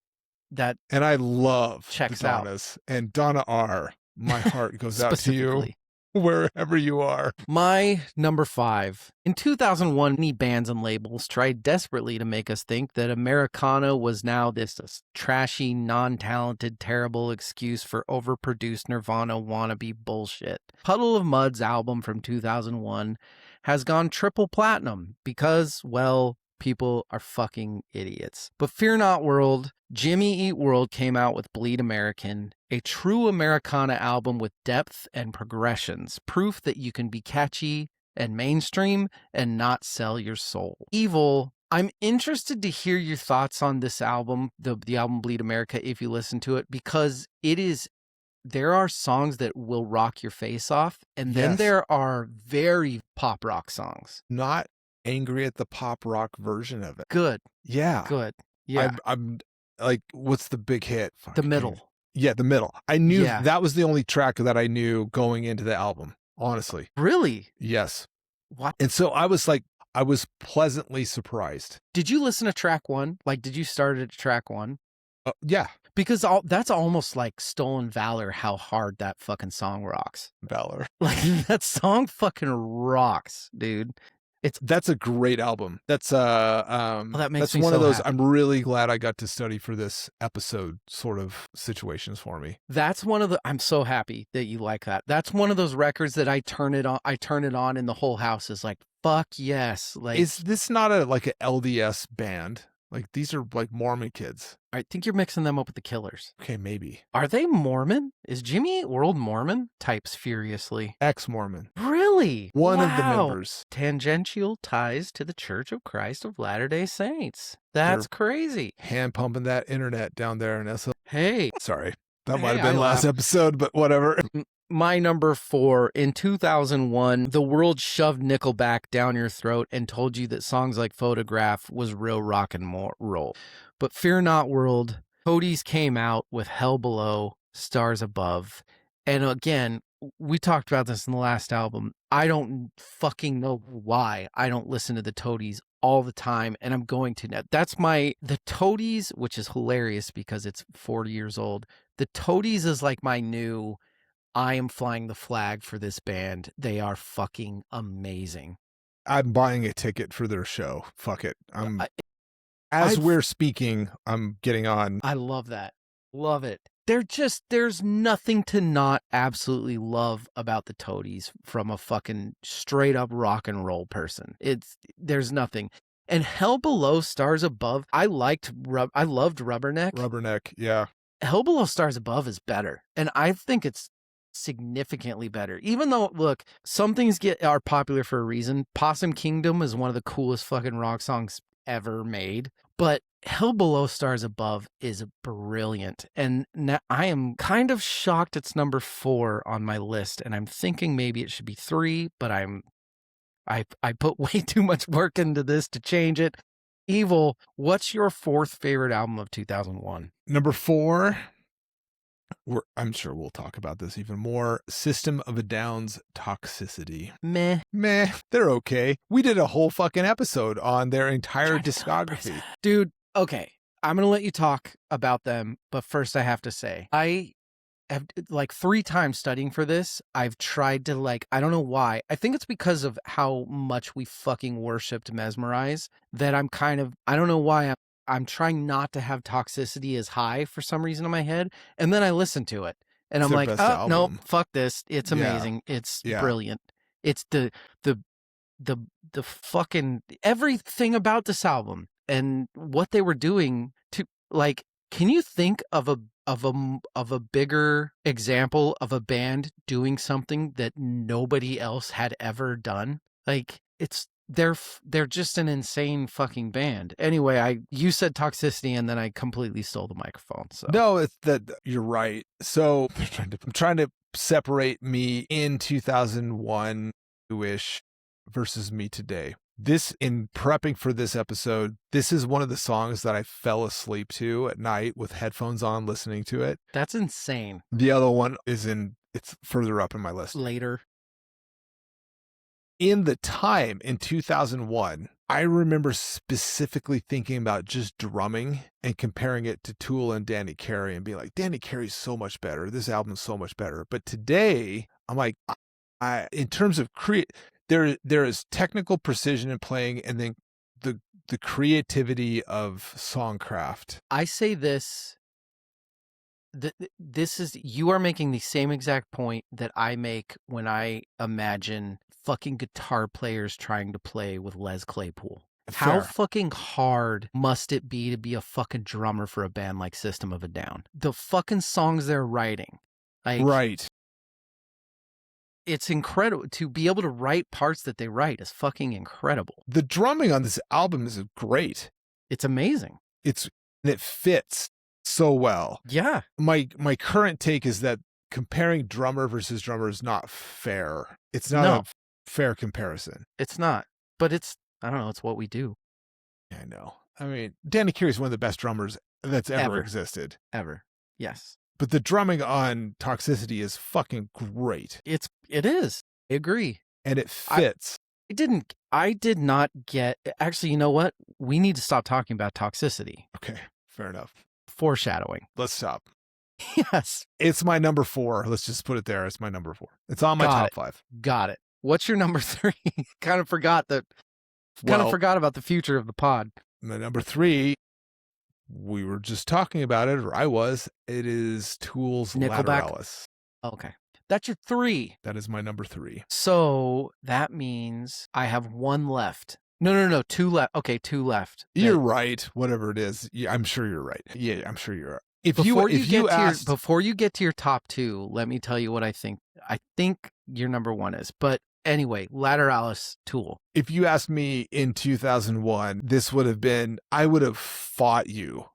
and I love checks the Donnas out. And Donna R. My heart goes out to you wherever you are. My number 5. In 2001, many bands and labels tried desperately to make us think that Americana was now this trashy, non-talented, terrible excuse for overproduced Nirvana wannabe bullshit. Puddle of Mud's album from 2001 has gone triple platinum because, well, people are fucking idiots. But fear not, world. Jimmy Eat World came out with Bleed American, a true Americana album with depth and progressions, proof that you can be catchy and mainstream and not sell your soul. Evil, I'm interested to hear your thoughts on this album, the album Bleed America, if you listen to it, because there are songs that will rock your face off, and then there are very pop rock songs. Not angry at the pop rock version of it. Good. Yeah. Good. Yeah. I'm like, what's the big hit? The Middle. Yeah, The Middle. I knew that was the only track that I knew going into the album, honestly. Really? Yes. What? And so I was pleasantly surprised. Did you listen to track 1? Like, did you start at track 1? Yeah. Because that's almost like Stolen Valor, how hard that fucking song rocks. Valor. Like, that song fucking rocks, dude. That's a great album. That's that makes that's me one so of those happy. I'm really glad I got to study for this episode sort of situations for me. That's one of the I'm so happy that you like that. That's one of those records that I turn it on and the whole house is like, fuck yes. Like, is this not like an LDS band? Like these are like Mormon kids. I think you're mixing them up with the Killers. Okay, maybe. Are they Mormon? Is Jimmy Eat World Mormon? Types furiously. Ex-Mormon. Really? One of the members. Tangential ties to the Church of Christ of Latter-day Saints. That's crazy. Hand pumping that internet down there in SL. Hey. Sorry. That might have been last episode, but whatever. My number 4, in 2001, the world shoved Nickelback down your throat and told you that songs like Photograph was real rock and roll. But fear not, world. Toadies came out with Hell Below, Stars Above. And again, we talked about this in the last album. I don't fucking know why I don't listen to the Toadies all the time, and I'm going to now. The Toadies, which is hilarious because it's 40 years old. The Toadies is like my new... I am flying the flag for this band. They are fucking amazing. I'm buying a ticket for their show. Fuck it. I've- we're speaking, I'm getting on. I love that. Love it. There's nothing to not absolutely love about the Toadies from a fucking straight up rock and roll person. There's nothing. And Hell Below Stars Above, I loved Rubberneck. Rubberneck, yeah. Hell Below Stars Above is better. And I think it's significantly better. Even though, look, some things are popular for a reason. Possum Kingdom is one of the coolest fucking rock songs ever made. But Hell Below Stars Above is brilliant. And now I am kind of shocked it's number 4 on my list. And I'm thinking maybe it should be 3, but I put way too much work into this to change it. Evil, what's your 4th favorite album of 2001? Number 4, I'm sure we'll talk about this even more. System of a Down's Toxicity. Meh. They're okay. We did a whole fucking episode on their entire discography. Dude, okay. I'm going to let you talk about them, but first I have to say, I have 3 times studying for this. I've tried to I don't know why. I think it's because of how much we fucking worshipped Mesmerize that I'm kind of, I don't know why I'm trying not to have Toxicity as high for some reason in my head. And then I listen to it and I'm like, oh, no, fuck this. It's amazing. Yeah. It's brilliant. It's the fucking everything about this album and what they were doing to can you think of a bigger example of a band doing something that nobody else had ever done? They're just an insane fucking band. Anyway, you said Toxicity and then I completely stole the microphone. So no, it's that you're right. So I'm trying to separate me in 2001-ish versus me today. This, in prepping for this episode, this is one of the songs that I fell asleep to at night with headphones on listening to it. That's insane. The other one it's further up in my list. Later. In the time in 2001, I remember specifically thinking about just drumming and comparing it to Tool and Danny Carey and being like, Danny Carey's so much better. This album's so much better. But today, I'm like, in terms of there is technical precision in playing and then the creativity of songcraft. I say this. You are making the same exact point that I make when I imagine fucking guitar players trying to play with Les Claypool. Fair. How fucking hard must it be to be a fucking drummer for a band like System of a Down? The fucking songs they're writing. Right. It's incredible to be able to write parts that they write is fucking incredible. The drumming on this album is great. It's amazing. It fits so well. Yeah. My current take is that comparing drummer versus drummer is not fair. It's not a fair comparison. It's not. But I don't know, it's what we do. Yeah, I know. I mean, Danny Carey is one of the best drummers that's ever existed. Ever. Yes. But the drumming on Toxicity is fucking great. It is. I agree. And it fits. I did not get, actually, you know what? We need to stop talking about Toxicity. Okay, fair enough. Foreshadowing. Let's stop. Yes. It's my number 4. Let's just put it there. It's my number 4. It's on my top 5. Got it. What's your number 3? Kind of forgot about the future of the pod. My number 3, we were just talking about it, or I was. It is Tool's Nickelback. Lateralus. Okay. That's your 3. That is my number 3. So that means I have 1 left. No, 2 left. Okay, 2 left. You're right. Whatever it is. Yeah, I'm sure you're right. Yeah, I'm sure you're right. Before you get to your top 2, let me tell you what I think. I think your number 1 is. But anyway, Lateralus, Tool. If you asked me in 2001, this would have been, I would have fought you.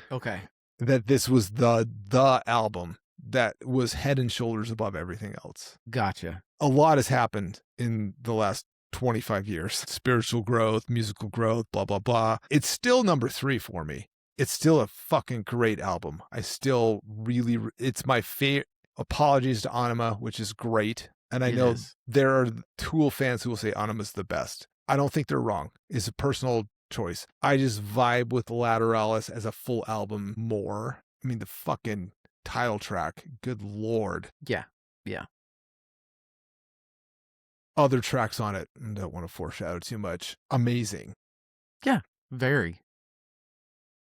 Okay. That this was the album that was head and shoulders above everything else. Gotcha. A lot has happened in the last 25 years. Spiritual growth, musical growth, blah, blah, blah. It's still number 3 for me. It's still a fucking great album. I still really, it's my favorite. Apologies to Anima, which is great. And I know there are Tool fans who will say Anima's the best. I don't think they're wrong. It's a personal choice. I just vibe with Lateralus as a full album more. I mean, the fucking title track, good Lord. Yeah. Yeah. other tracks on it. I don't want to foreshadow too much. Amazing. Yeah, very.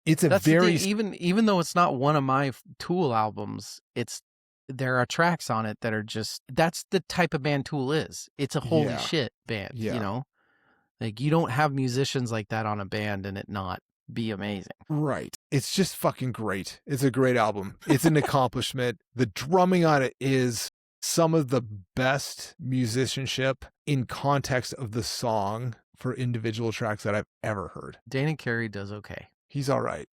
It's a very even though it's not one of my Tool albums, there are tracks on it that are just, that's the type of band Tool is. It's a holy shit band, you know? Like, you don't have musicians like that on a band and it not be amazing. Right. It's just fucking great. It's a great album. It's an accomplishment. The drumming on it is some of the best musicianship in context of the song for individual tracks that I've ever heard. Dana Carey does okay. He's all right.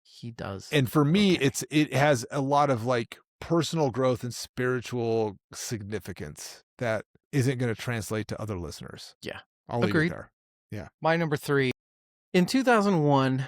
He does. And for me, it has a lot of like personal growth and spiritual significance that isn't going to translate to other listeners. Yeah. I'll leave it there. Yeah. My number 3. In 2001,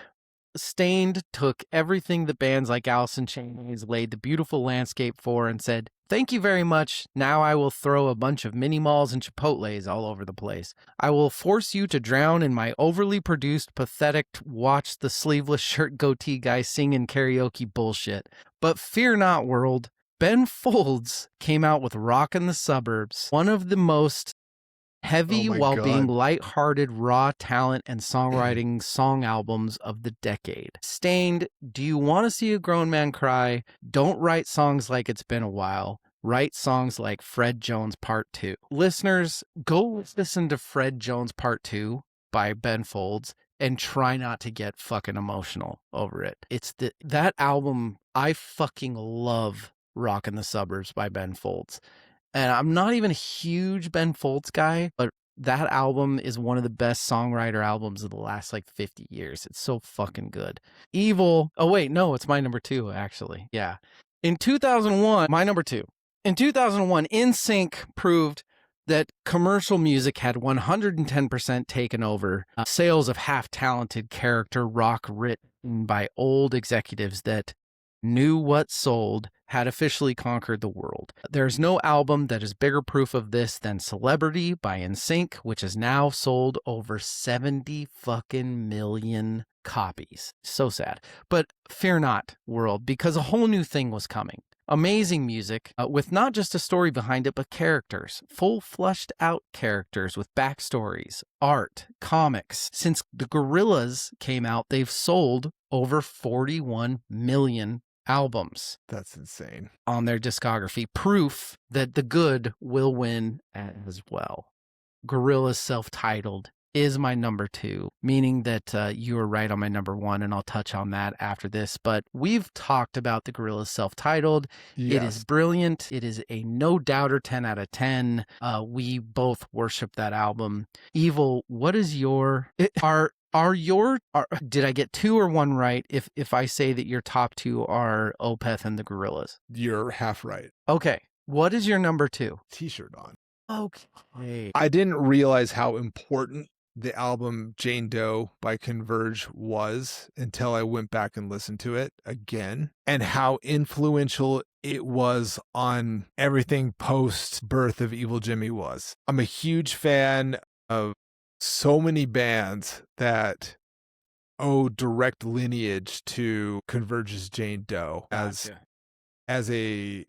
Stained took everything that bands like Alice in Chains laid the beautiful landscape for and said, "Thank you very much. Now I will throw a bunch of mini malls and Chipotles all over the place. I will force you to drown in my overly produced, pathetic, watch the sleeveless shirt goatee guy singing karaoke bullshit. But fear not, world. Ben Folds came out with Rockin the Suburbs, one of the most heavy while being lighthearted, raw talent and songwriting song albums of the decade. Stained, do you want to see a grown man cry? Don't write songs like It's Been a While. Write songs like Fred Jones Part 2. Listeners, go listen to Fred Jones Part 2 by Ben Folds and try not to get fucking emotional over it. That album, I fucking love Rockin the Suburbs by Ben Folds. And I'm not even a huge Ben Folds guy, but that album is one of the best songwriter albums of the last like 50 years. It's so fucking good. Evil. Oh, wait, no, it's my number 2, actually. Yeah. In 2001, my number 2. In 2001, NSYNC proved that commercial music had 110% taken over sales of half-talented character rock written by old executives that knew what sold had officially conquered the world. There's no album that is bigger proof of this than Celebrity by NSYNC, which has now sold over 70 fucking million copies. So sad. But fear not, world, because a whole new thing was coming. Amazing music with not just a story behind it, but characters, full fleshed out characters with backstories, art, comics. Since the Gorillaz came out, they've sold over 41 million albums. That's insane. On their discography. Proof that the good will win as well. Gorillaz self-titled is my number 2, meaning that you were right on my number 1, and I'll touch on that after this. But we've talked about the Gorillaz self-titled. Yes. It is brilliant. It is a no-doubter 10 out of 10. We both worship that album. Evil, what is your... did I get 2 or 1 right if I say that your top 2 are Opeth and the Gorillaz? You're half right. Okay. What is your number 2? T-shirt on. Okay. I didn't realize how important the album Jane Doe by Converge was until I went back and listened to it again, and how influential it was on everything post Birth of Evil Jimmy was. I'm a huge fan of so many bands that owe direct lineage to Converge's Jane Doe as a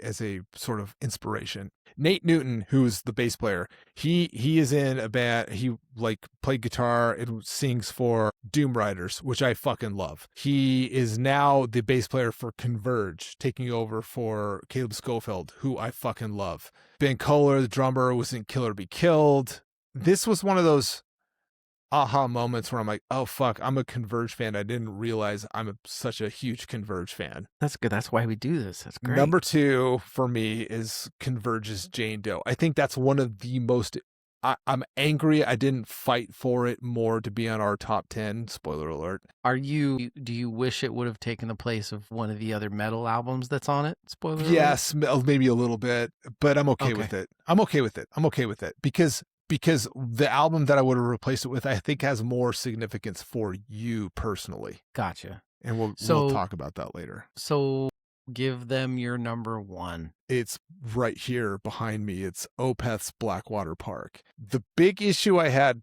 sort of inspiration. Nate Newton, who's the bass player, he is in a band. He like played guitar and sings for Doom Riders, which I fucking love. He is now the bass player for Converge, taking over for Caleb Schofield, who I fucking love. Ben Kohler, the drummer, was in Killer Be Killed. This was one of those aha moments where I'm like, oh fuck, I'm a Converge fan. I didn't realize I'm such a huge Converge fan. That's good. That's why we do this. That's great. Number 2 for me is Converge's Jane Doe. I think that's one of the most... I'm angry I didn't fight for it more to be on our top 10. Spoiler alert. Do you wish it would have taken the place of one of the other metal albums that's on it? Spoiler alert? Yes, maybe a little bit, but I'm okay with it. I'm okay with it because the album that I would have replaced it with, I think, has more significance for you personally. Gotcha. And we'll talk about that later. So give them your number 1. It's right here behind me. It's Opeth's Blackwater Park. The big issue I had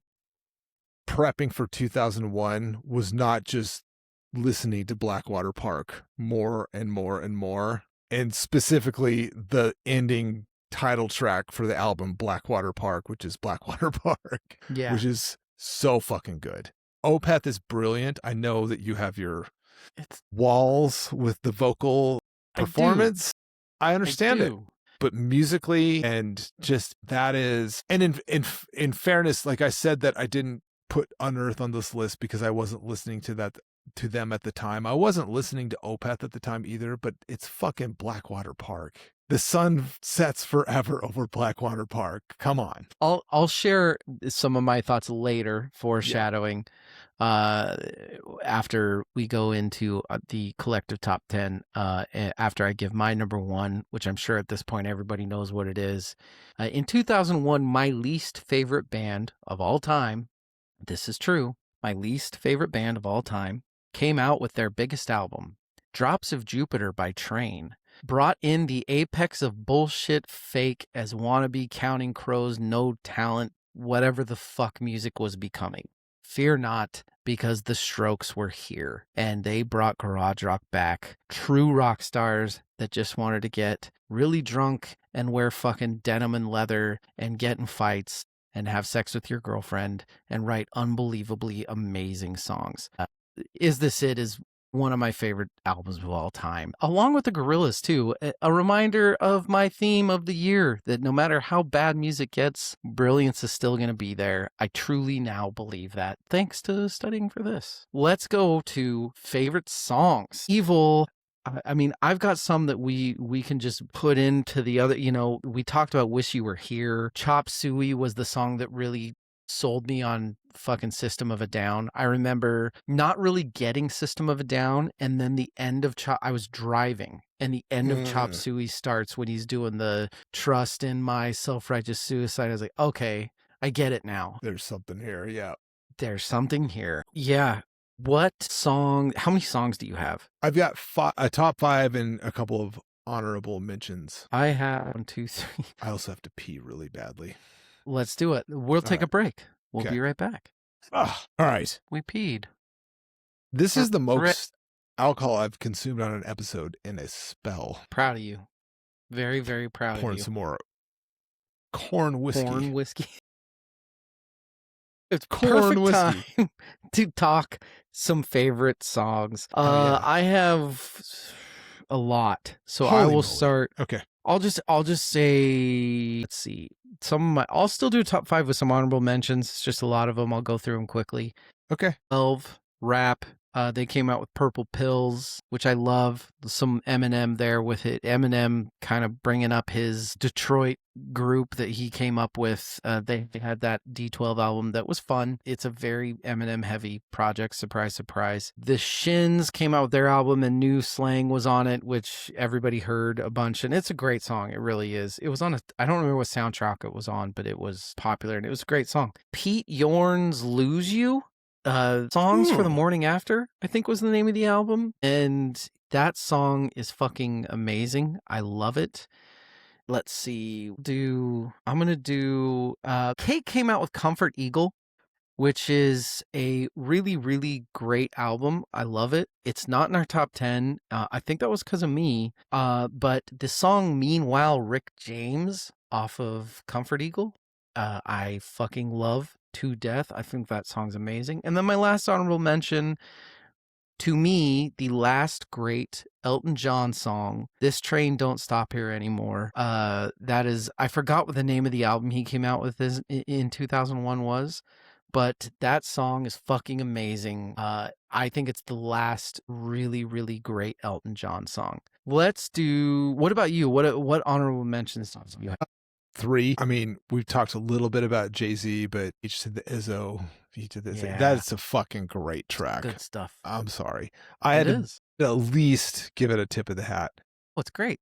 prepping for 2001 was not just listening to Blackwater Park more and more and more, and specifically the ending title track for the album Blackwater Park, which is Blackwater Park, which is so fucking good. Opeth is brilliant. I know that you have your walls with the vocal performance. I understand it. But musically and just that is, and in fairness, like I said that I didn't put Unearth on this list because I wasn't listening to them at the time. I wasn't listening to Opeth at the time either, but it's fucking Blackwater Park. The sun sets forever over Blackwater Park. Come on. I'll share some of my thoughts later, foreshadowing, after we go into the collective top 10, after I give my number one, which I'm sure at this point everybody knows what it is. In 2001, my least favorite band of all time, this is true, my least favorite band of all time, came out with their biggest album, Drops of Jupiter by Train. Brought in the apex of bullshit fake as wannabe Counting Crows, no talent, whatever the fuck music was becoming. Fear not, because the Strokes were here, and they brought garage rock back. True rock stars that just wanted to get really drunk and wear fucking denim and leather and get in fights and have sex with your girlfriend and write unbelievably amazing songs. Is This It is one of my favorite albums of all time, along with the Gorillaz too. A reminder of my theme of the year, that no matter how bad music gets, brilliance is still going to be there. I truly now believe that, thanks to studying for this. Let's go to favorite songs. Evil. I mean, I've got some that we can just put into the other, we talked about Wish You Were Here. Chop Suey was the song that really sold me on fucking System of a Down. I remember not really getting System of a Down, and then the end of I was driving, and the end of Chop Suey starts when he's doing the trust in my self-righteous suicide. I was like, okay, I get it now. There's something here. Yeah. There's something here. Yeah. What song, how many songs do you have? I've got a top 5 and a couple of honorable mentions. I have 1, 2, 3. I also have to pee really badly. Let's do it. We'll take a break. We'll be right back. All right. We peed. This is the most alcohol I've consumed on an episode in a spell. Proud of you. Very, very proud of you. Pouring some more corn whiskey. It's perfect time to talk some favorite songs. I have a lot, so I will start. Okay. I'll just say, let's see. I'll still do a top 5 with some honorable mentions. It's just a lot of them. I'll go through them quickly. Okay. 12, Rap. They came out with Purple Pills, which I love. Some Eminem there with it. Eminem kind of bringing up his Detroit group that he came up with. They had that D12 album that was fun. It's a very Eminem heavy project. Surprise, surprise. The Shins came out with their album and New Slang was on it, which everybody heard a bunch. And it's a great song. It really is. It was on I don't remember what soundtrack it was on, but it was popular and it was a great song. Pete Yorn's Lose You. Songs for the Morning After, I think was the name of the album. And that song is fucking amazing. I love it. Let's see. I'm going to do, Kate came out with Comfort Eagle, which is a really, really great album. I love it. It's not in our top 10. I think that was because of me. But the song Meanwhile Rick James off of Comfort Eagle, I fucking love to death. I think that song's amazing. And then my last honorable mention, to me, the last great Elton John song, This Train Don't Stop Here Anymore. That is, I forgot what the name of the album he came out with in 2001 was, but that song is fucking amazing. I think it's the last really, really great Elton John song. What about you? What honorable mentions songs do you have? 3. I mean, we've talked a little bit about Jay-Z, but H to the Izzo, V to the Izzo. Yeah. That's a fucking great track. Good stuff. I'm sorry. I had to at least give it a tip of the hat. Oh, it's great.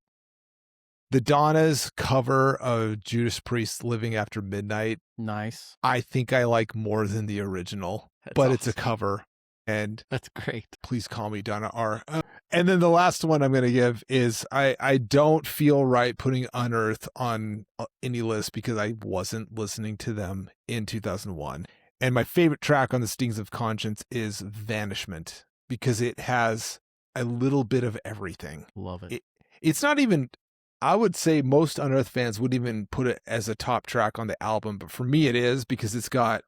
The Donnas cover of Judas Priest's Living After Midnight. Nice. I think I like more than the original, but awesome. It's a cover. And that's great. Please call me Donna R. And then the last one I'm going to give is I don't feel right putting Unearth on any list because I wasn't listening to them in 2001. And my favorite track on the Stings of Conscience is Vanishment because it has a little bit of everything. Love it. It's not even I would say most Unearth fans wouldn't even put it as a top track on the album, but for me it is, because it's got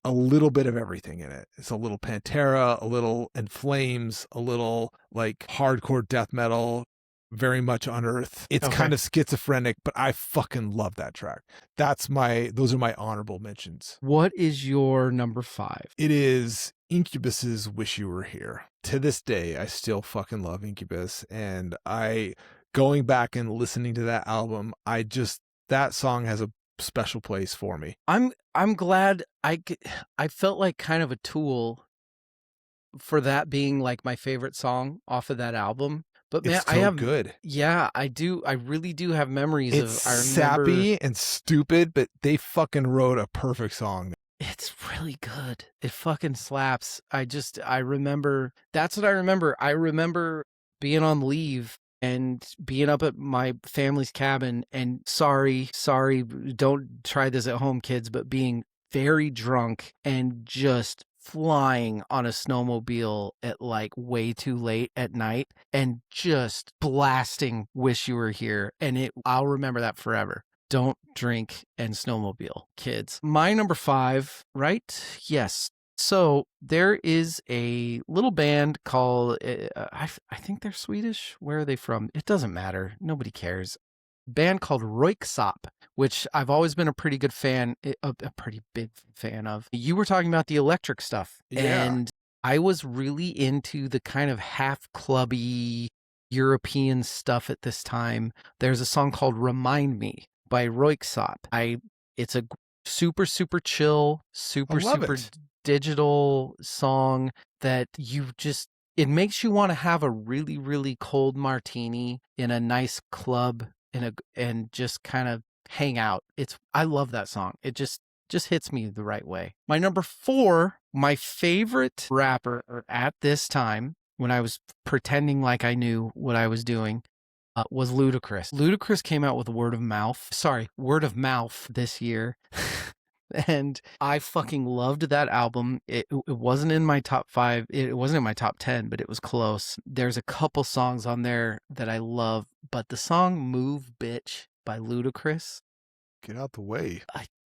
a little bit of everything in it. It's a little Pantera, a little In Flames, a little like hardcore death metal, very much Unearth. It's kind of schizophrenic, but I fucking love that track. Those are my honorable mentions. What is your number 5? It is Incubus's Wish You Were Here. To this day, I still fucking love Incubus, and going back and listening to that album, that song has a special place for me. I'm glad I felt like kind of a tool for that being like my favorite song off of that album. But man, I have good. Yeah, I do. I really do have memories it's sappy and stupid, but they fucking wrote a perfect song. It's really good. It fucking slaps. I remember, that's what I remember. I remember being on leave and being up at my family's cabin, and sorry, don't try this at home, kids, but being very drunk and just flying on a snowmobile at like way too late at night and just blasting Wish You Were Here. And I'll remember that forever. Don't drink and snowmobile, kids. My number 5, right? Yes. So there is a little band called, I think they're Swedish. Where are they from? It doesn't matter. Nobody cares. Band called Röyksopp, which I've always been a pretty good fan, a pretty big fan of. You were talking about the electric stuff. Yeah. And I was really into the kind of half clubby European stuff at this time. There's a song called Remind Me by Röyksopp. It's a super, super chill, super digital song that it makes you want to have a really, really cold martini in a nice club and just kind of hang out. I love that song. It just hits me the right way. My number 4, my favorite rapper at this time, when I was pretending like I knew what I was doing, was Ludacris. Ludacris came out with Word of Mouth this year. And I fucking loved that album. It wasn't in my top 5. It wasn't in my top 10, but it was close. There's a couple songs on there that I love, but the song Move Bitch by Ludacris. Get out the way.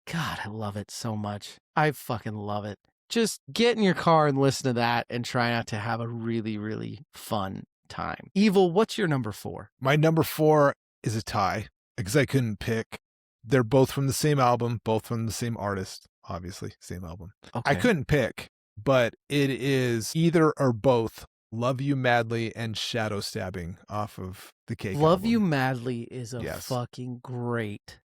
God, I love it so much. I fucking love it. Just get in your car and listen to that and try not to have a really, really fun time. Evil, what's your number 4? My number 4 is a tie because I couldn't pick. They're both from the same album, both from the same artist, obviously, same album. Okay. I couldn't pick, but it is either or both Love You Madly and Shadow Stabbing off of the Cake Love album. You Madly is a fucking great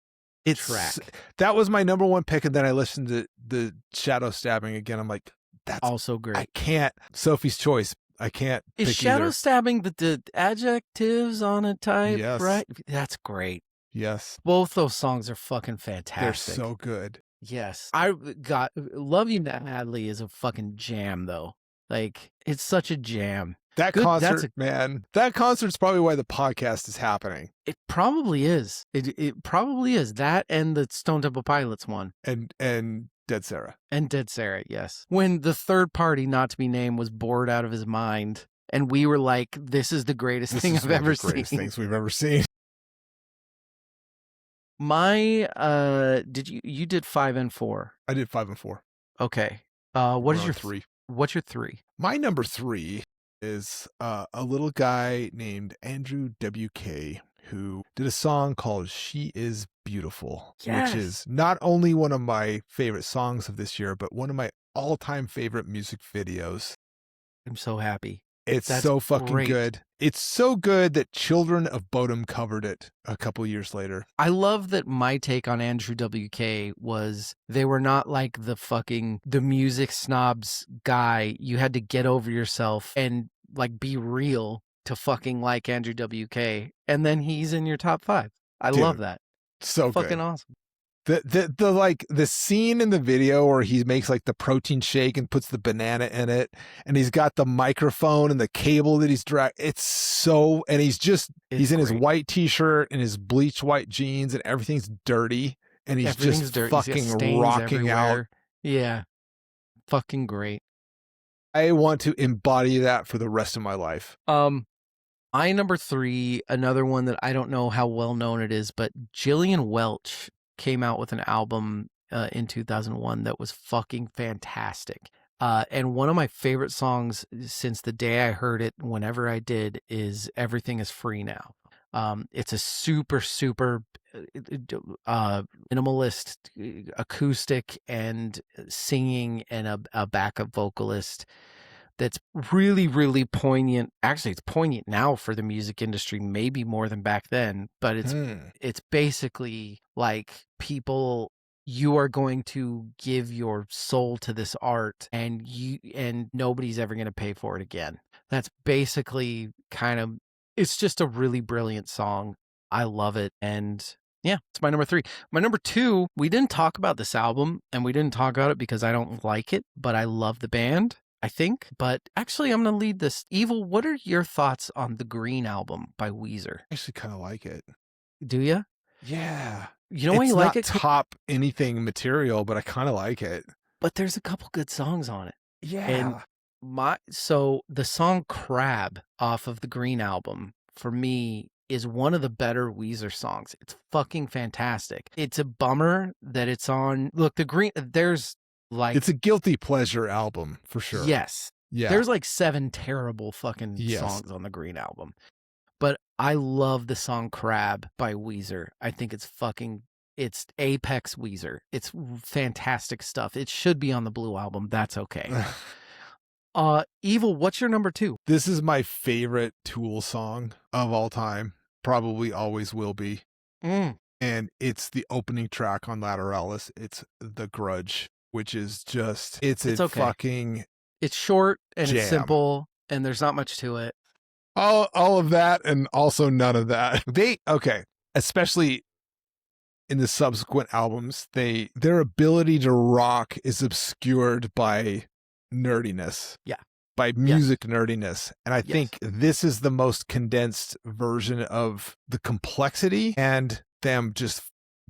track. That was my number 1 pick, and then I listened to the Shadow Stabbing again. I'm like, that's also great. I can't. Sophie's Choice. I can't. Is Shadow Stabbing the adjectives on a type? Yes. Right? That's great. Yes. Both those songs are fucking fantastic. They're so good. Yes. Love You Madly is a fucking jam, though. Like, it's such a jam. That concert's probably why the podcast is happening. It probably is. It probably is. That and the Stone Temple Pilots one. And Dead Sarah. And Dead Sarah, yes. When the third party, not to be named, was bored out of his mind, and we were like, this is the greatest thing I've ever seen. Greatest things we've ever seen. My you did 5 and 4. I did 5 and 4. Okay. What is your 3? What's your 3? My number 3 is a little guy named Andrew WK who did a song called She Is Beautiful, yes. which is not only one of my favorite songs of this year, but one of my all-time favorite music videos. I'm so happy. That's so fucking great. Good. It's so good that Children of Bodom covered it a couple years later. I love that my take on Andrew WK was they were not like the music snobs guy. You had to get over yourself and like be real to fucking like Andrew WK. And then he's in your top 5. I love that. So fucking good. Awesome. The scene in the video where he makes like the protein shake and puts the banana in it, and he's got the microphone and the cable that he's and he's in his white t-shirt and his bleached white jeans, and everything's dirty, and he's just fucking rocking out. Yeah. Fucking great. I want to embody that for the rest of my life. My number 3, another one that I don't know how well known it is, but Gillian Welch came out with an album in 2001 that was fucking fantastic. And one of my favorite songs since the day I heard it, whenever I did, is Everything is Free Now. It's a super, super minimalist acoustic and singing and a backup vocalist that's really, really poignant. Actually, it's poignant now for the music industry, maybe more than back then, but it's basically like, people, you are going to give your soul to this art and nobody's ever going to pay for it again. That's basically kind of, it's just a really brilliant song. I love it. And yeah, it's my number 3. My number 2, we didn't talk about this album, and we didn't talk about it because I don't like it, but I love the band, I think. But actually, I'm going to lead this. Evil, what are your thoughts on the Green album by Weezer? I actually kind of like it. Do you? Yeah. You know why you like it? It's not top anything material, but I kind of like it. But there's a couple good songs on it. Yeah. And so the song Crab off of the Green album, for me, is one of the better Weezer songs. It's fucking fantastic. It's a bummer that it's on. Look, the Green, there's like, it's a guilty pleasure album for sure. Yes. Yeah. There's like 7 terrible fucking songs on the Green album. But I love the song Crab by Weezer. I think it's apex Weezer. It's fantastic stuff. It should be on the Blue album. That's okay. Evil, what's your number 2? This is my favorite Tool song of all time. Probably always will be. And it's the opening track on Lateralus. It's The Grudge, which is just, it's okay. Fucking, it's short and jam. It's simple and there's not much to it. All of that and also none of that. Especially in the subsequent albums, their ability to rock is obscured by nerdiness. Yeah. By music nerdiness. And I think this is the most condensed version of the complexity and them just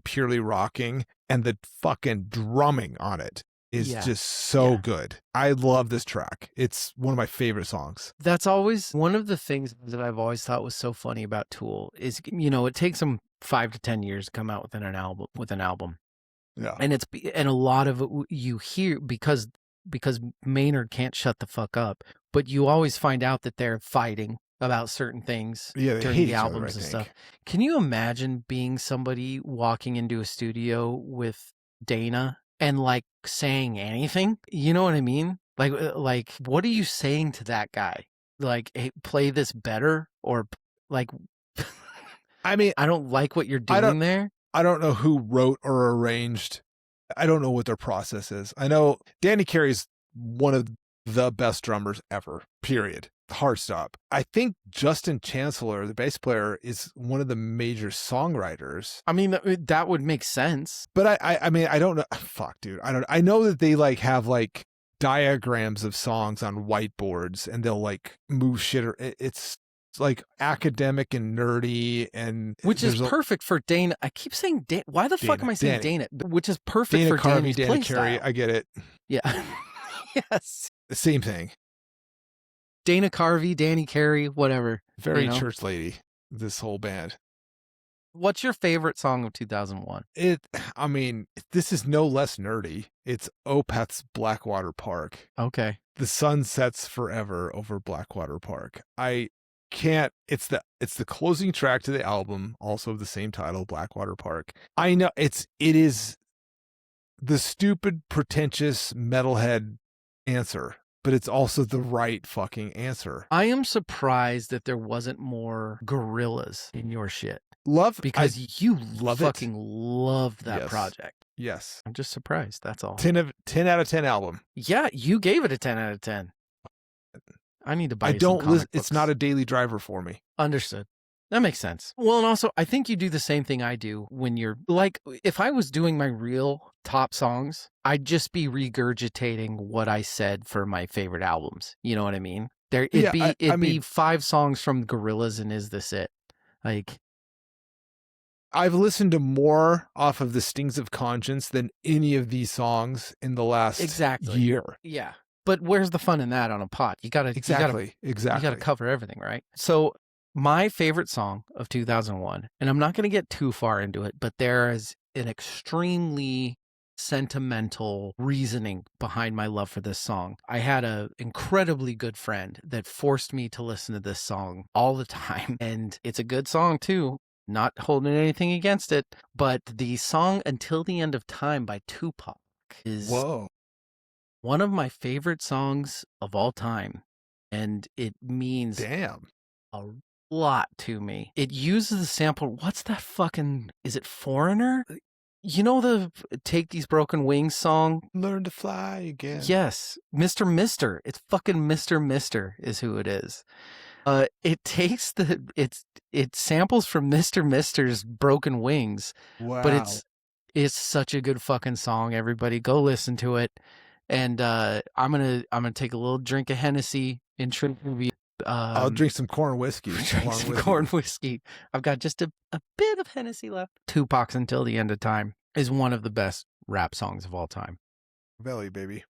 purely rocking, and the fucking drumming on it is just so good. I love this track. It's one of my favorite songs. That's always one of the things that I've always thought was so funny about Tool is, it takes them 5 to 10 years to come out with an album. Yeah. And a lot of it you hear because Maynard can't shut the fuck up, but you always find out that they're fighting about certain things during the albums and stuff. Can you imagine being somebody walking into a studio with Dana and like saying anything? You know what I mean? Like what are you saying to that guy? Like, hey, play this better, or like, I mean, I don't like what you're doing there. I don't know who wrote or arranged. I don't know what their process is. I know Danny Carey's one of the best drummers ever, period. Hard stop. I think Justin Chancellor, the bass player, is one of the major songwriters. I mean, that would make sense. But I mean, I don't know. Fuck, dude. I know that they like have like diagrams of songs on whiteboards and they'll like move shit. It's like academic and nerdy, and which is perfect for Dana. I keep saying Dana. Why the fuck am I saying Dana? Which is perfect for Dana's play Carey. I get it. Yeah. Yes. The same thing. Dana Carvey, Danny Carey, whatever. Very church lady, this whole band. What's your favorite song of 2001? I mean, this is no less nerdy. It's Opeth's Blackwater Park. Okay. The sun sets forever over Blackwater Park. It's the closing track to the album, also of the same title, Blackwater Park. I know it is the stupid, pretentious metalhead answer, but it's also the right fucking answer. I am surprised that there wasn't more Gorillaz in your shit. Because you fucking loved that project. Yes. I'm just surprised. That's all. 10 out of 10 album. Yeah, you gave it a 10 out of 10. I need to buy some comic books. It's not a daily driver for me. Understood. That makes sense. Well, and also, I think you do the same thing I do when you're like, if I was doing my real top songs, I'd just be regurgitating what I said for my favorite albums. You know what I mean? It'd be 5 songs from Gorillaz and Is This It? Like, I've listened to more off of the Stings of Conscience than any of these songs in the last year. Yeah. But where's the fun in that on a pot? You gotta cover everything, right? So My favorite song of 2001, and I'm not going to get too far into it, but there is an extremely sentimental reasoning behind my love for this song. I had an incredibly good friend that forced me to listen to this song all the time, and it's a good song too. Not holding anything against it, but the song Until the End of Time by Tupac is one of my favorite songs of all time, and it means a lot to me. It uses the sample. What's that fucking, is it Foreigner? You know the Take These Broken Wings song? Learn to Fly Again. Yes. Mr. Mister. It's fucking Mr. Mister is who it is. It takes it samples from Mr. Mister's Broken Wings. Wow. But it's such a good fucking song. Everybody go listen to it. And I'm gonna take a little drink of Hennessy in tribute. I'll drink some corn whiskey. Corn whiskey. I've got just a bit of Hennessy left. Tupac's Until the End of Time is one of the best rap songs of all time. Belly, baby.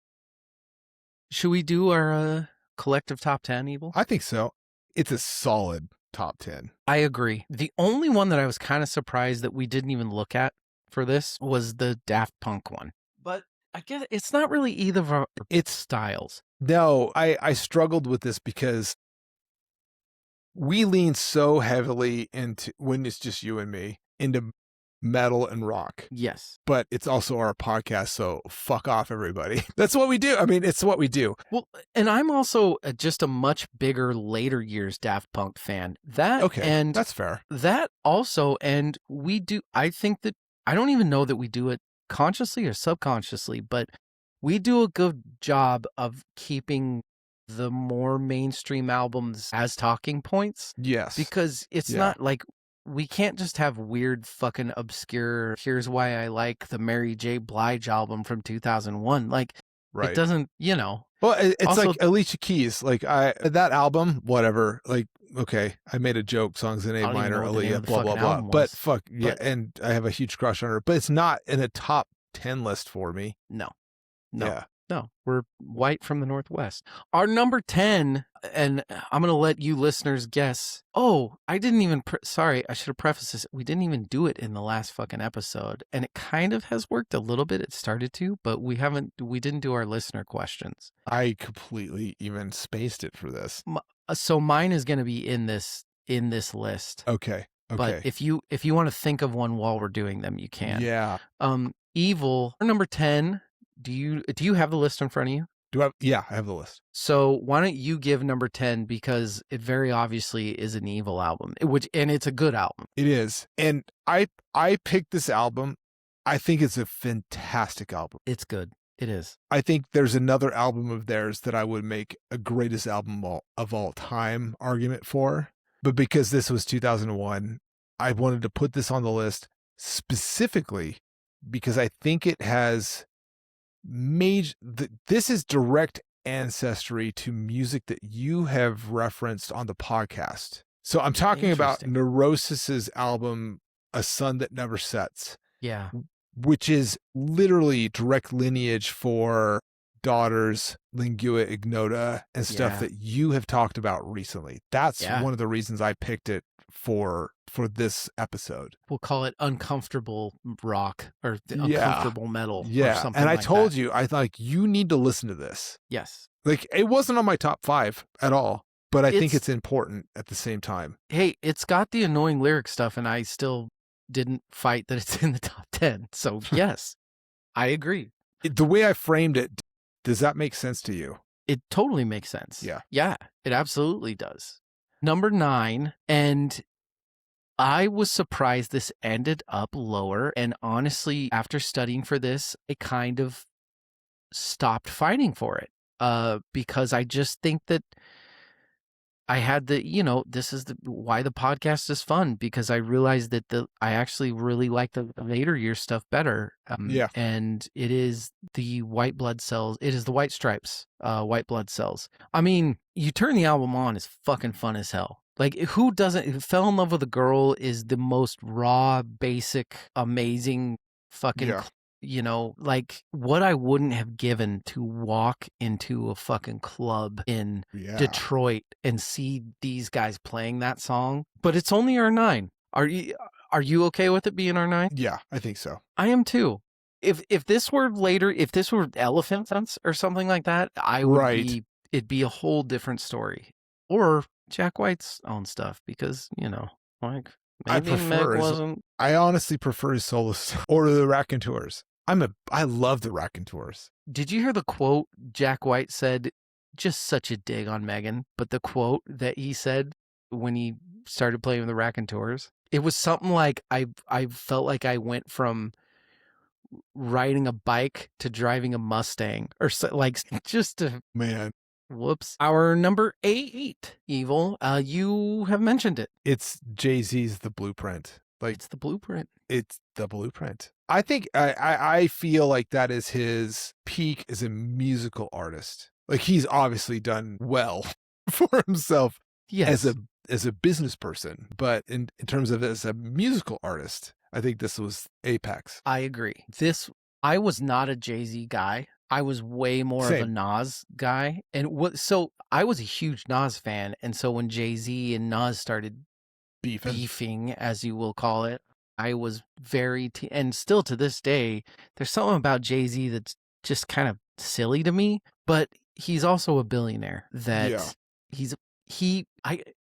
Should we do our collective top 10, Evil? I think so. It's a solid top 10. I agree. The only one that I was kind of surprised that we didn't even look at for this was the Daft Punk one. But I guess it's not really either of our styles. No, I struggled with this because we lean so heavily into, when it's just you and me, into metal and rock. Yes. But it's also our podcast, so fuck off, everybody. That's what we do. I mean, it's what we do. Well, and I'm also just a much bigger later years Daft Punk fan. And that's fair. That also, and we do, I think that, I don't even know that we do it consciously or subconsciously, but we do a good job of keeping the more mainstream albums as talking points. Yes. Because it's not like, we can't just have weird fucking obscure, here's why I like the Mary J. Blige album from 2001. Like, it doesn't, Well, it's also, like Alicia Keys. Like, that album, whatever. Like, okay, I made a joke, songs in A minor, Aaliyah, blah, blah, blah. But and I have a huge crush on her. But it's not in a top 10 list for me. No. No, we're white from the Northwest. Our number 10, and I'm going to let you listeners guess. Oh, I didn't even, sorry, I should have prefaced this. We didn't even do it in the last fucking episode. And it kind of has worked a little bit. It started to, but we didn't do our listener questions. I completely even spaced it for this. So mine is going to be in this list. Okay. But if you want to think of one while we're doing them, you can. Yeah. Evil, number 10. Do you have the list in front of you? Yeah, I have the list. So why don't you give number 10, because it very obviously is an Evil album, and it's a good album. It is. And I picked this album. I think it's a fantastic album. It's good. It is. I think there's another album of theirs that I would make a greatest album of all time argument for. But because this was 2001, I wanted to put this on the list specifically because I think it has this is direct ancestry to music that you have referenced on the podcast. So I'm talking about Neurosis's album, A Sun That Never Sets. Yeah. Which is literally direct lineage for Daughters, Lingua Ignota, and stuff that you have talked about recently. That's one of the reasons I picked it for this episode. We'll call it uncomfortable rock or uncomfortable metal. Yeah. Or something and I like told that. you, I thought you need to listen to this. Yes. Like, it wasn't on my top 5 at all, but I think it's important at the same time. Hey, it's got the annoying lyric stuff, and I still didn't fight that it's in the top 10. So yes, I agree. The way I framed it, does that make sense to you? It totally makes sense. Yeah. Yeah, it absolutely does. Number 9, and I was surprised this ended up lower. And honestly, after studying for this, I kind of stopped fighting for it because I just think that I had this is why the podcast is fun, because I realized that I actually really like the later year stuff better. And it is the white blood cells. It is the White Stripes, white blood cells. I mean, you turn the album on, it's fucking fun as hell. Like, who Fell in Love with a Girl is the most raw, basic, amazing fucking like what I wouldn't have given to walk into a fucking club in Detroit and see these guys playing that song. But it's only R9. Are you okay with it being R9? Yeah, I think so. I am too. If this were later, if this were Elephant Sense or something like that, it'd be a whole different story. Or Jack White's own stuff, because, like maybe Meg wasn't. I honestly prefer his solo stuff or the Raconteurs. I love the Raconteurs. Did you hear the quote Jack White said? Just such a dig on Megan, but the quote that he said when he started playing with the Raconteurs, it was something like, I felt like I went from riding a bike to driving a Mustang, or so, like, just a man. Whoops. Our number 8, Evil. You have mentioned it. It's Jay-Z's The Blueprint. Like, it's the blueprint. It's the blueprint. I think I feel like that is his peak as a musical artist. Like, he's obviously done well for himself as a business person, but in terms of as a musical artist, I think this was apex. I agree. I was not a Jay-Z guy. I was way more of a Nas guy. So I was a huge Nas fan. And so when Jay-Z and Nas started beefing, as you will call it, I was and still to this day, there's something about Jay-Z that's just kind of silly to me, but he's also a billionaire that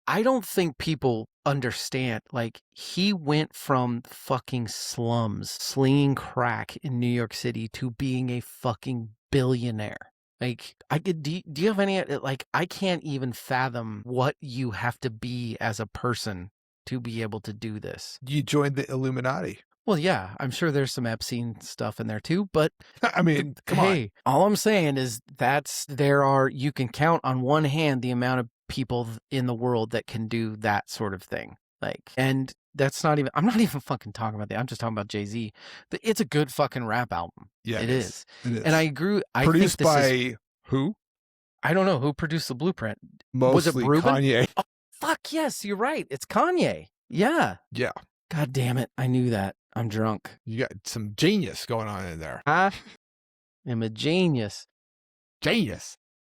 I don't think people understand. Like, he went from fucking slums slinging crack in New York City to being a fucking billionaire. Like, do you have any, like, I can't even fathom what you have to be as a person to be able to do this. You joined the Illuminati. Well, yeah, I'm sure there's some Epstein stuff in there too, but I mean, come on. All I'm saying is you can count on one hand the amount of people in the world that can do that sort of thing. Like, and I'm not even fucking talking about that. I'm just talking about Jay-Z. It's a good fucking rap album. Yeah, it is. It is. And I agree. Produced by who? I don't know who produced The Blueprint. Mostly was it Ruben? Kanye. Oh, fuck yes, you're right. It's Kanye. Yeah. Yeah. God damn it. I knew that. I'm drunk. You got some genius going on in there. I'm a genius. Genius.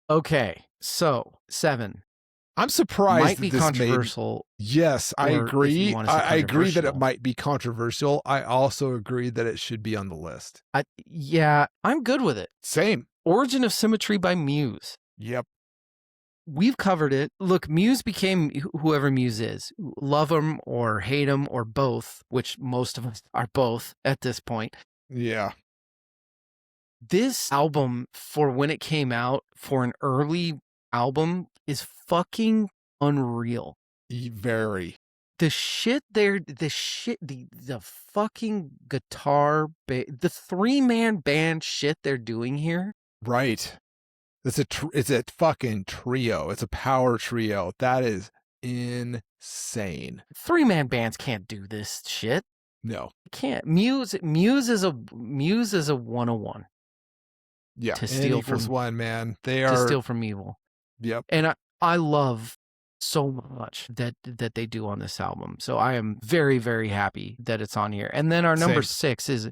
Okay. So 7. I'm surprised. Might be controversial. Yes, I agree. I agree that it might be controversial. I also agree that it should be on the list. Yeah, I'm good with it. Same. Origin of Symmetry by Muse. Yep. We've covered it. Look, Muse became whoever Muse is. Love them or hate them or both, which most of us are both at this point. Yeah. This album, for when it came out, for an early album, is fucking unreal. Very. The fucking guitar, the 3-man band shit they're doing here. Right. It's a fucking trio. It's a power trio. That is insane. 3-man bands can't do this shit. No. Can't. Muse is a 101. Yeah. To steal from one, man. To steal from evil. Yep. And I love so much that they do on this album. So I am very, very happy that it's on here. And then our number 6 is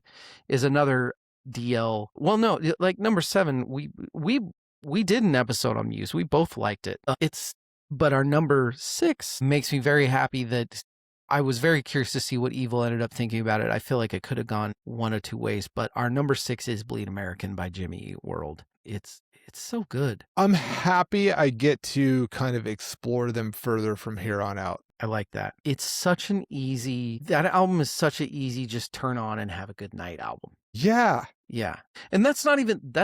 another DL. Well, no, like number 7, we did an episode on Muse. We both liked it. But our number 6 makes me very happy that I was very curious to see what Evil ended up thinking about it. I feel like it could have gone one or two ways, but our number 6 is Bleed American by Jimmy Eat World. It's so good. I'm happy I get to kind of explore them further from here on out. I like that. That album is such an easy just turn on and have a good night album. Yeah. Yeah. And that's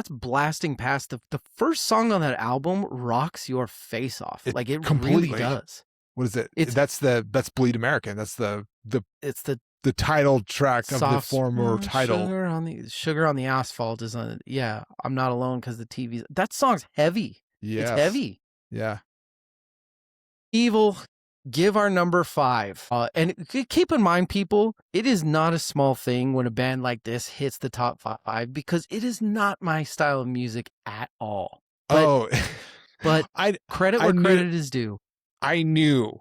blasting past the first song on that album rocks your face off. It completely really does. What is it? That's Bleed American. That's it's the title track of the former title. Sugar on the Asphalt is on. Yeah. I'm Not Alone because the TV's. That song's heavy. Yeah. It's heavy. Yeah. Evil. Give our number 5. And keep in mind, people, it is not a small thing when a band like this hits the top 5 because it is not my style of music at all. But credit where credit is due. I knew.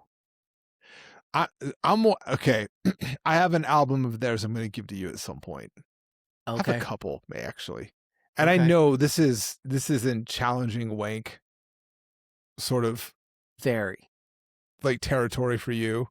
I'm okay. I have an album of theirs I'm going to give to you at some point. I have a couple, actually. And Okay. I know this is in challenging wank sort of very like territory for you.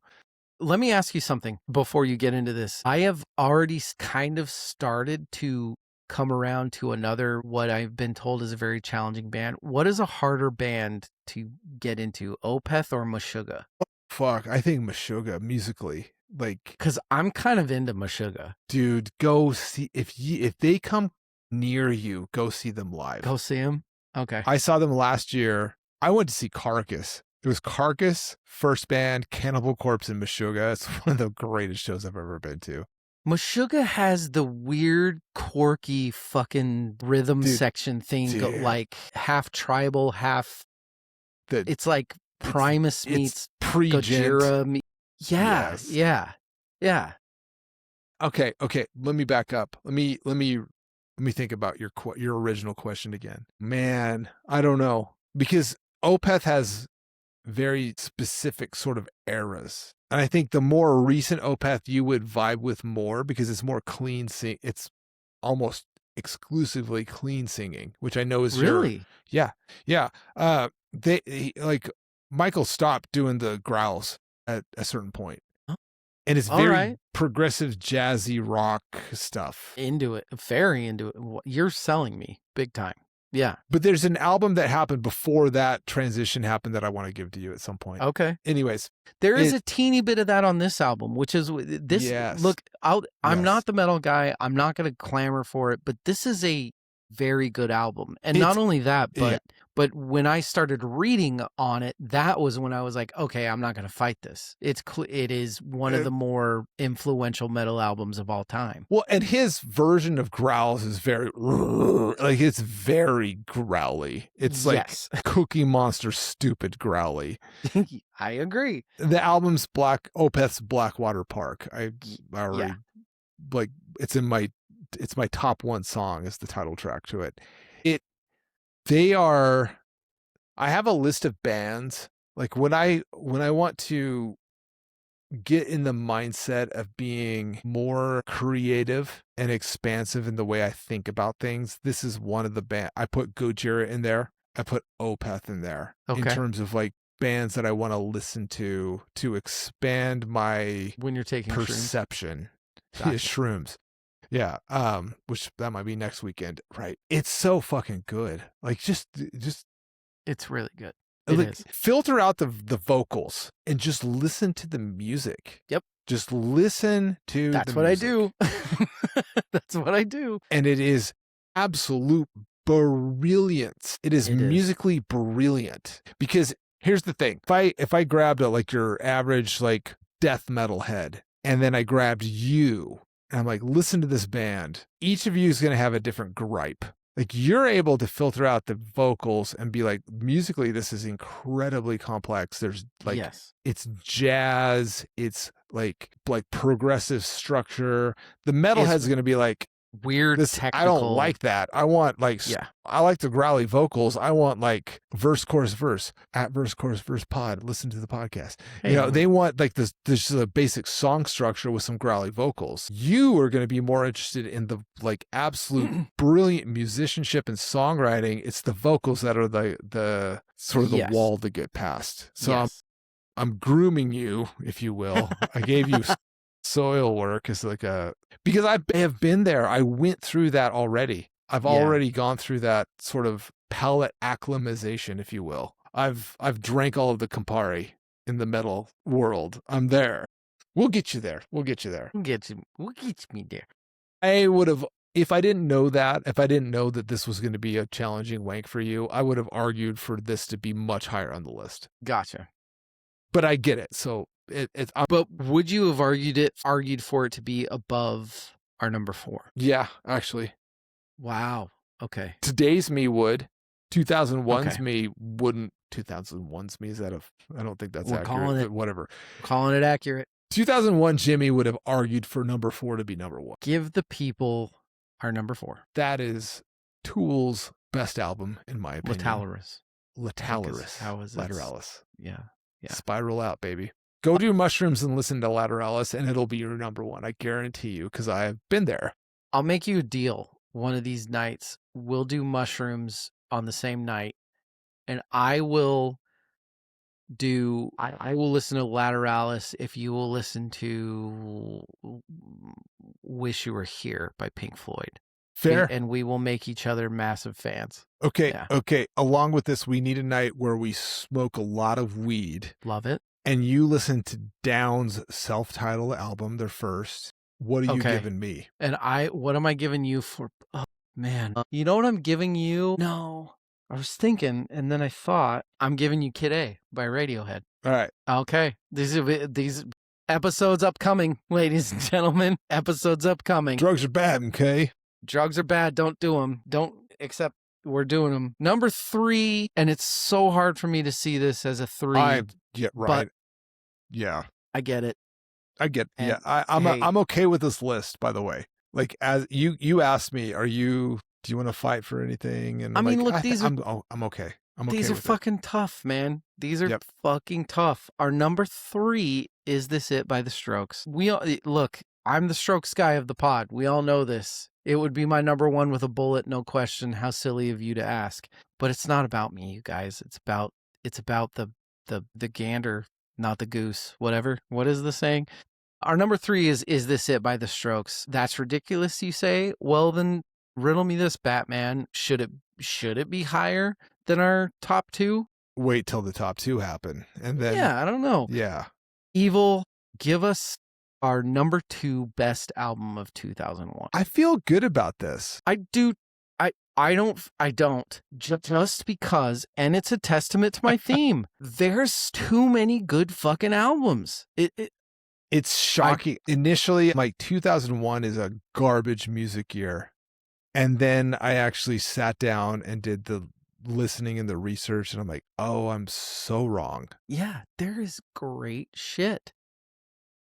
Let me ask you something before you get into this. I have already kind of started to come around to another, what I've been told is a very challenging band. What is a harder band to get into, Opeth or Meshuggah? Fuck, I think Meshuggah musically, like, because I'm kind of into Meshuggah. Dude, go see if they come near you, go see them live. Go see them. Okay. I saw them last year. I went to see Carcass. It was Carcass, First Band, Cannibal Corpse, and Meshuggah. It's one of the greatest shows I've ever been to. Meshuggah has the weird, quirky fucking rhythm section thing, like half tribal, half. It's like Primus meets Gojira. Yeah, yes. Yeah. Okay. Let me back up. Let me think about your original question again. Man, I don't know, because Opeth has very specific sort of eras. And I think the more recent Opeth you would vibe with more, because it's more clean it's almost exclusively clean singing, which I know is really yeah. They like Michael stopped doing the growls at a certain point. And it's very progressive, jazzy rock stuff. Very into it. You're selling me big time. Yeah. But there's an album that happened before that transition happened that I want to give to you at some point. Okay. Anyways. There is a teeny bit of that on this album, which is this. Yes. Look, I'm not the metal guy. I'm not going to clamor for it, but this is a very good album. And not only that, but when I started reading on it, that was when I was like, okay, I'm not going to fight this. It is one of the more influential metal albums of all time. Well, and his version of growls is very, like, it's very growly. It's like Cookie Monster stupid growly. I agree. The album's Opeth's Blackwater Park. I already, like, it's my top one song is the title track to it. I have a list of bands. Like when I want to get in the mindset of being more creative and expansive in the way I think about things, this is one of the band. I put Gojira in there. I put Opeth in there in terms of like bands that I want to listen to expand my when you're taking perception. Shrooms. Yeah, which that might be next weekend, right? It's so fucking good. Like just it's really good. Filter out the vocals and just listen to the music. Yep. Just listen to That's what music. I do. That's what I do. And it is absolute brilliance. It is musically brilliant. Because here's the thing. If I grabbed like your average like death metal head, and then I grabbed you, and I'm like, listen to this band. Each of you is going to have a different gripe. Like you're able to filter out the vocals and be like, musically, this is incredibly complex. There's like, it's jazz. It's like progressive structure. The metalhead's going to be like, weird technical. I don't like that. I want like, I like the growly vocals. I want like verse, chorus, verse, at verse, chorus, verse pod. Listen to the podcast. Hey, they want like this just a basic song structure with some growly vocals. You are going to be more interested in the like absolute brilliant musicianship and songwriting. It's the vocals that are the sort of the wall to get past. So I'm grooming you, if you will. I gave you soil work as like because I have been there. I went through that already. I've already gone through that sort of palate acclimatization, if you will. I've drank all of the Campari in the metal world. I'm there. We'll get you there. We'll get me there. I would have, if I didn't know that this was going to be a challenging wank for you, I would have argued for this to be much higher on the list. Gotcha. But I get it. So but would you have argued for it to be above our number 4? Yeah, actually. Wow. Okay. Today's me would. 2001's me wouldn't. 2001's me, is that I don't think that's accurate, but whatever. We're calling it accurate. 2001 Jimmy would have argued for number 4 to be number 1. Give the people our number 4. That is Tool's best album, in my opinion. Lateralus. How is it? Lateralus. Yeah. Spiral out, baby. Go do mushrooms and listen to Lateralus, and it'll be your number 1. I guarantee you, because I have been there. I'll make you a deal. One of these nights, we'll do mushrooms on the same night, and I will listen to Lateralus if you will listen to Wish You Were Here by Pink Floyd. Fair. And we will make each other massive fans. Okay. Yeah. Okay. Along with this, we need a night where we smoke a lot of weed. Love it. And you listen to Down's self-titled album, their first. What are you giving me? And what am I giving you for? Oh, man. You know what I'm giving you? No. I was thinking, and then I thought, I'm giving you Kid A by Radiohead. All right. Okay. These episodes upcoming, ladies and gentlemen. Episodes upcoming. Drugs are bad, okay? Drugs are bad. Don't do them. Except we're doing them. Number 3, and it's so hard for me to see this as a 3. Yeah, right. Yeah. I get it. Yeah. I'm okay with this list, by the way. Like, as you asked me, do you want to fight for anything? And I'm look, I'm okay. These are fucking tough, man. These are fucking tough. Our number 3 is This It by The Strokes. Look, I'm the Strokes guy of the pod. We all know this. It would be my number 1 with a bullet, no question. How silly of you to ask. But it's not about me, you guys. It's about the gander, not the goose. Whatever. What is the saying? Our number 3 is This It by The Strokes. That's ridiculous, you say? Well, then riddle me this, Batman. Should it be higher than our top 2? Wait till the top 2 happen. And then I don't know. Yeah. Evil, give us our number 2 best album of 2001. I feel good about this. I do. I don't. Just because, and it's a testament to my theme. There's too many good fucking albums. It's shocking. Initially, 2001 is a garbage music year. And then I actually sat down and did the listening and the research, and I'm like, oh, I'm so wrong. Yeah, there is great shit.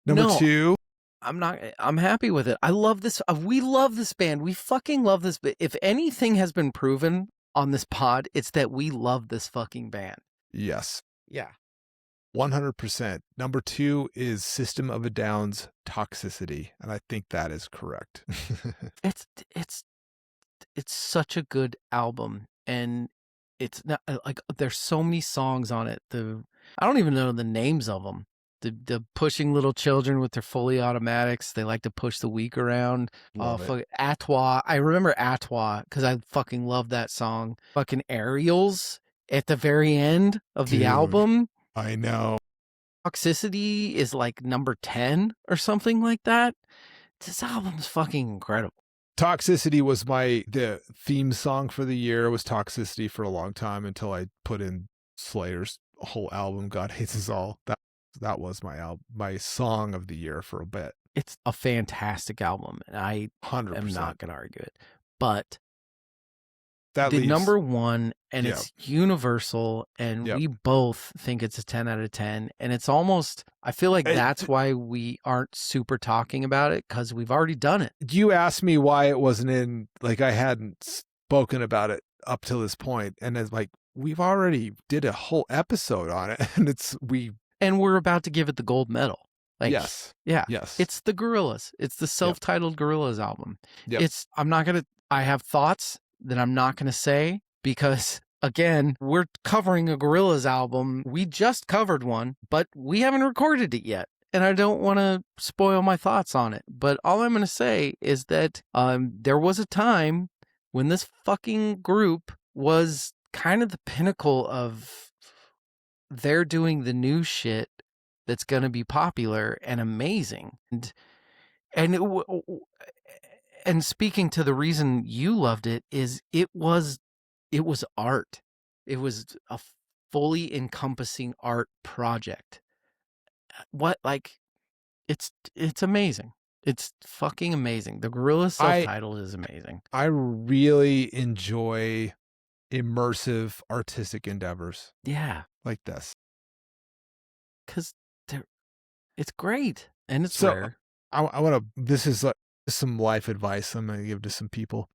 Number 2. I'm happy with it. I love this. We love this band. We fucking love this. But if anything has been proven on this pod, it's that we love this fucking band. Yes. Yeah. 100%. Number 2 is System of a Down's Toxicity, and I think that is correct. It's such a good album, and it's not like there's so many songs on it. I don't even know the names of them. The pushing little children with their fully automatics. They like to push the weak around. Atois. I remember Atois because I fucking love that song. Fucking Aerials at the very end of the album. I know. Toxicity is like number 10 or something like that. This album's fucking incredible. Toxicity was the theme song for the year. Was Toxicity for a long time until I put in Slayer's whole album, God Hates Us All. That was my song of the year for a bit. It's a fantastic album, and I 100%. am not going to argue it. But that the number 1, and it's universal, and we both think it's a 10 out of 10. And it's almost, I feel like that's why we aren't super talking about it, because we've already done it. You asked me why it wasn't in, like I hadn't spoken about it up till this point, and it's like, we've already did a whole episode on it, and we're about to give it the gold medal. Like, yes. Yeah. Yes. It's the Gorillaz. It's the self-titled Gorillaz album. Yep. I have thoughts that I'm not going to say because, again, we're covering a Gorillaz album. We just covered one, but we haven't recorded it yet. And I don't want to spoil my thoughts on it. But all I'm going to say is that there was a time when this fucking group was kind of the pinnacle of they're doing the new shit that's going to be popular and amazing. And speaking to the reason you loved it is it was art. It was a fully encompassing art project. It's amazing. It's fucking amazing. The Gorillaz self-title is amazing. I really enjoy immersive artistic endeavors. Yeah. Like this. Because it's great. And it's rare. I want to, this is some life advice I'm going to give to some people.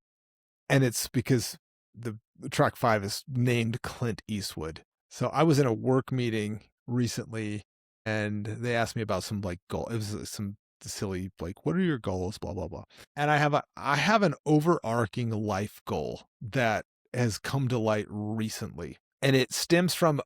And it's because the track 5 is named Clint Eastwood. So I was in a work meeting recently and they asked me about some goal. It was some silly, like, what are your goals? Blah, blah, blah. And I have an overarching life goal that has come to light recently. And it stems from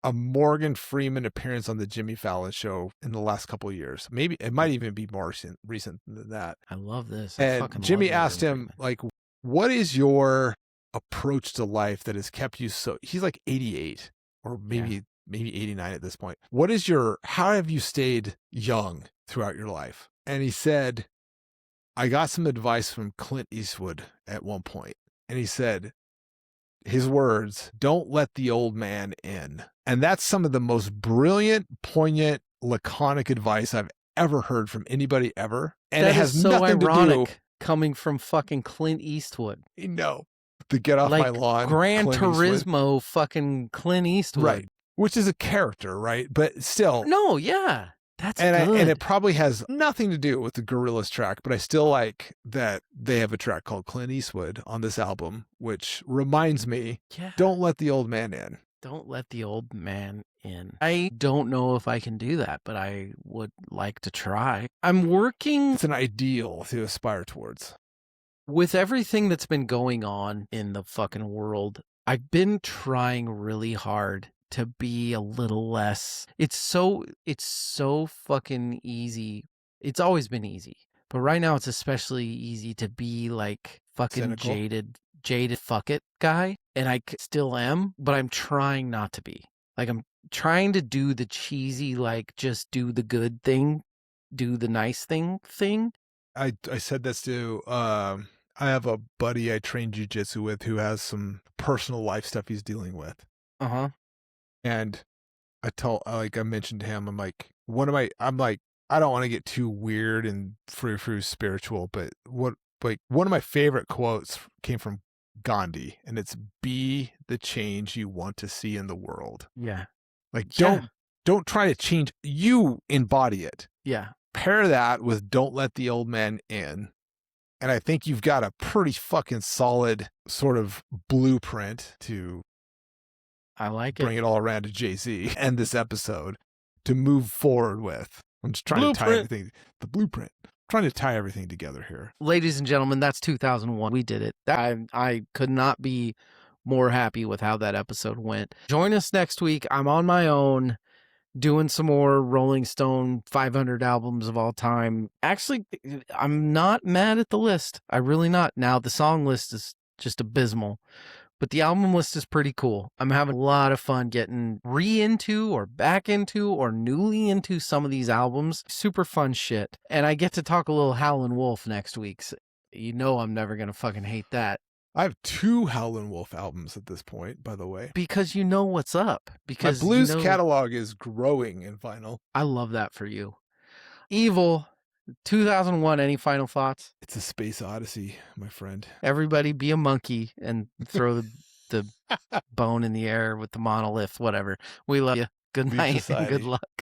a Morgan Freeman appearance on the Jimmy Fallon show in the last couple of years. Maybe it might even be more recent than that. I love this. And Jimmy asked him, like, what is your approach to life that has kept you so, he's like 88 or maybe 89 at this point. How have you stayed young throughout your life? And he said, I got some advice from Clint Eastwood at one point. And he said, his words, don't let the old man in. And that's some of the most brilliant, poignant, laconic advice I've ever heard from anybody ever. And that it has so nothing ironic to do coming from fucking Clint Eastwood. No. To get off like my lawn. Gran Turismo fucking Clint Eastwood. Right. Which is a character, right? But still. No, yeah. That's good. And it probably has nothing to do with the Gorillaz track, but I still like that they have a track called Clint Eastwood on this album, which reminds me, don't let the old man in. Don't let the old man in. I don't know if I can do that, but I would like to try. I'm working. It's an ideal to aspire towards. With everything that's been going on in the fucking world, I've been trying really hard to be a little less. It's so fucking easy. It's always been easy, but right now it's especially easy to be like fucking cynical. jaded fuck it guy, and I still am, but I'm trying not to be. Like, I'm trying to do the cheesy, like, just do the good thing, do the nice thing. I said this to I have a buddy I trained jujitsu with who has some personal life stuff he's dealing with. And I mentioned to him, I'm like, I don't want to get too weird and frou spiritual, but one of my favorite quotes came from Gandhi, and it's, be the change you want to see in the world. Yeah. Like, don't try to change, you embody it. Yeah. Pair that with don't let the old man in. And I think you've got a pretty fucking solid sort of blueprint to bring it all around to Jay-Z and this episode to move forward with. I'm just trying to tie everything, the blueprint, trying to tie everything together here. Ladies and gentlemen, that's 2001. We did it. I could not be more happy with how that episode went. Join us next week. I'm on my own doing some more Rolling Stone 500 albums of all time. Actually, I'm not mad at the list. I'm really not. Now, the song list is just abysmal, but the album list is pretty cool. I'm having a lot of fun getting into or back into or newly into some of these albums. Super fun shit. And I get to talk a little Howlin' Wolf next week. So you know I'm never going to fucking hate that. I have 2 Howlin' Wolf albums at this point, by the way. Because you know what's up. Because my blues catalog is growing in vinyl. I love that for you. Evil, 2001, any final thoughts? It's a space odyssey, my friend. Everybody be a monkey and throw the bone in the air with the monolith, whatever. We love you. Good night and good luck.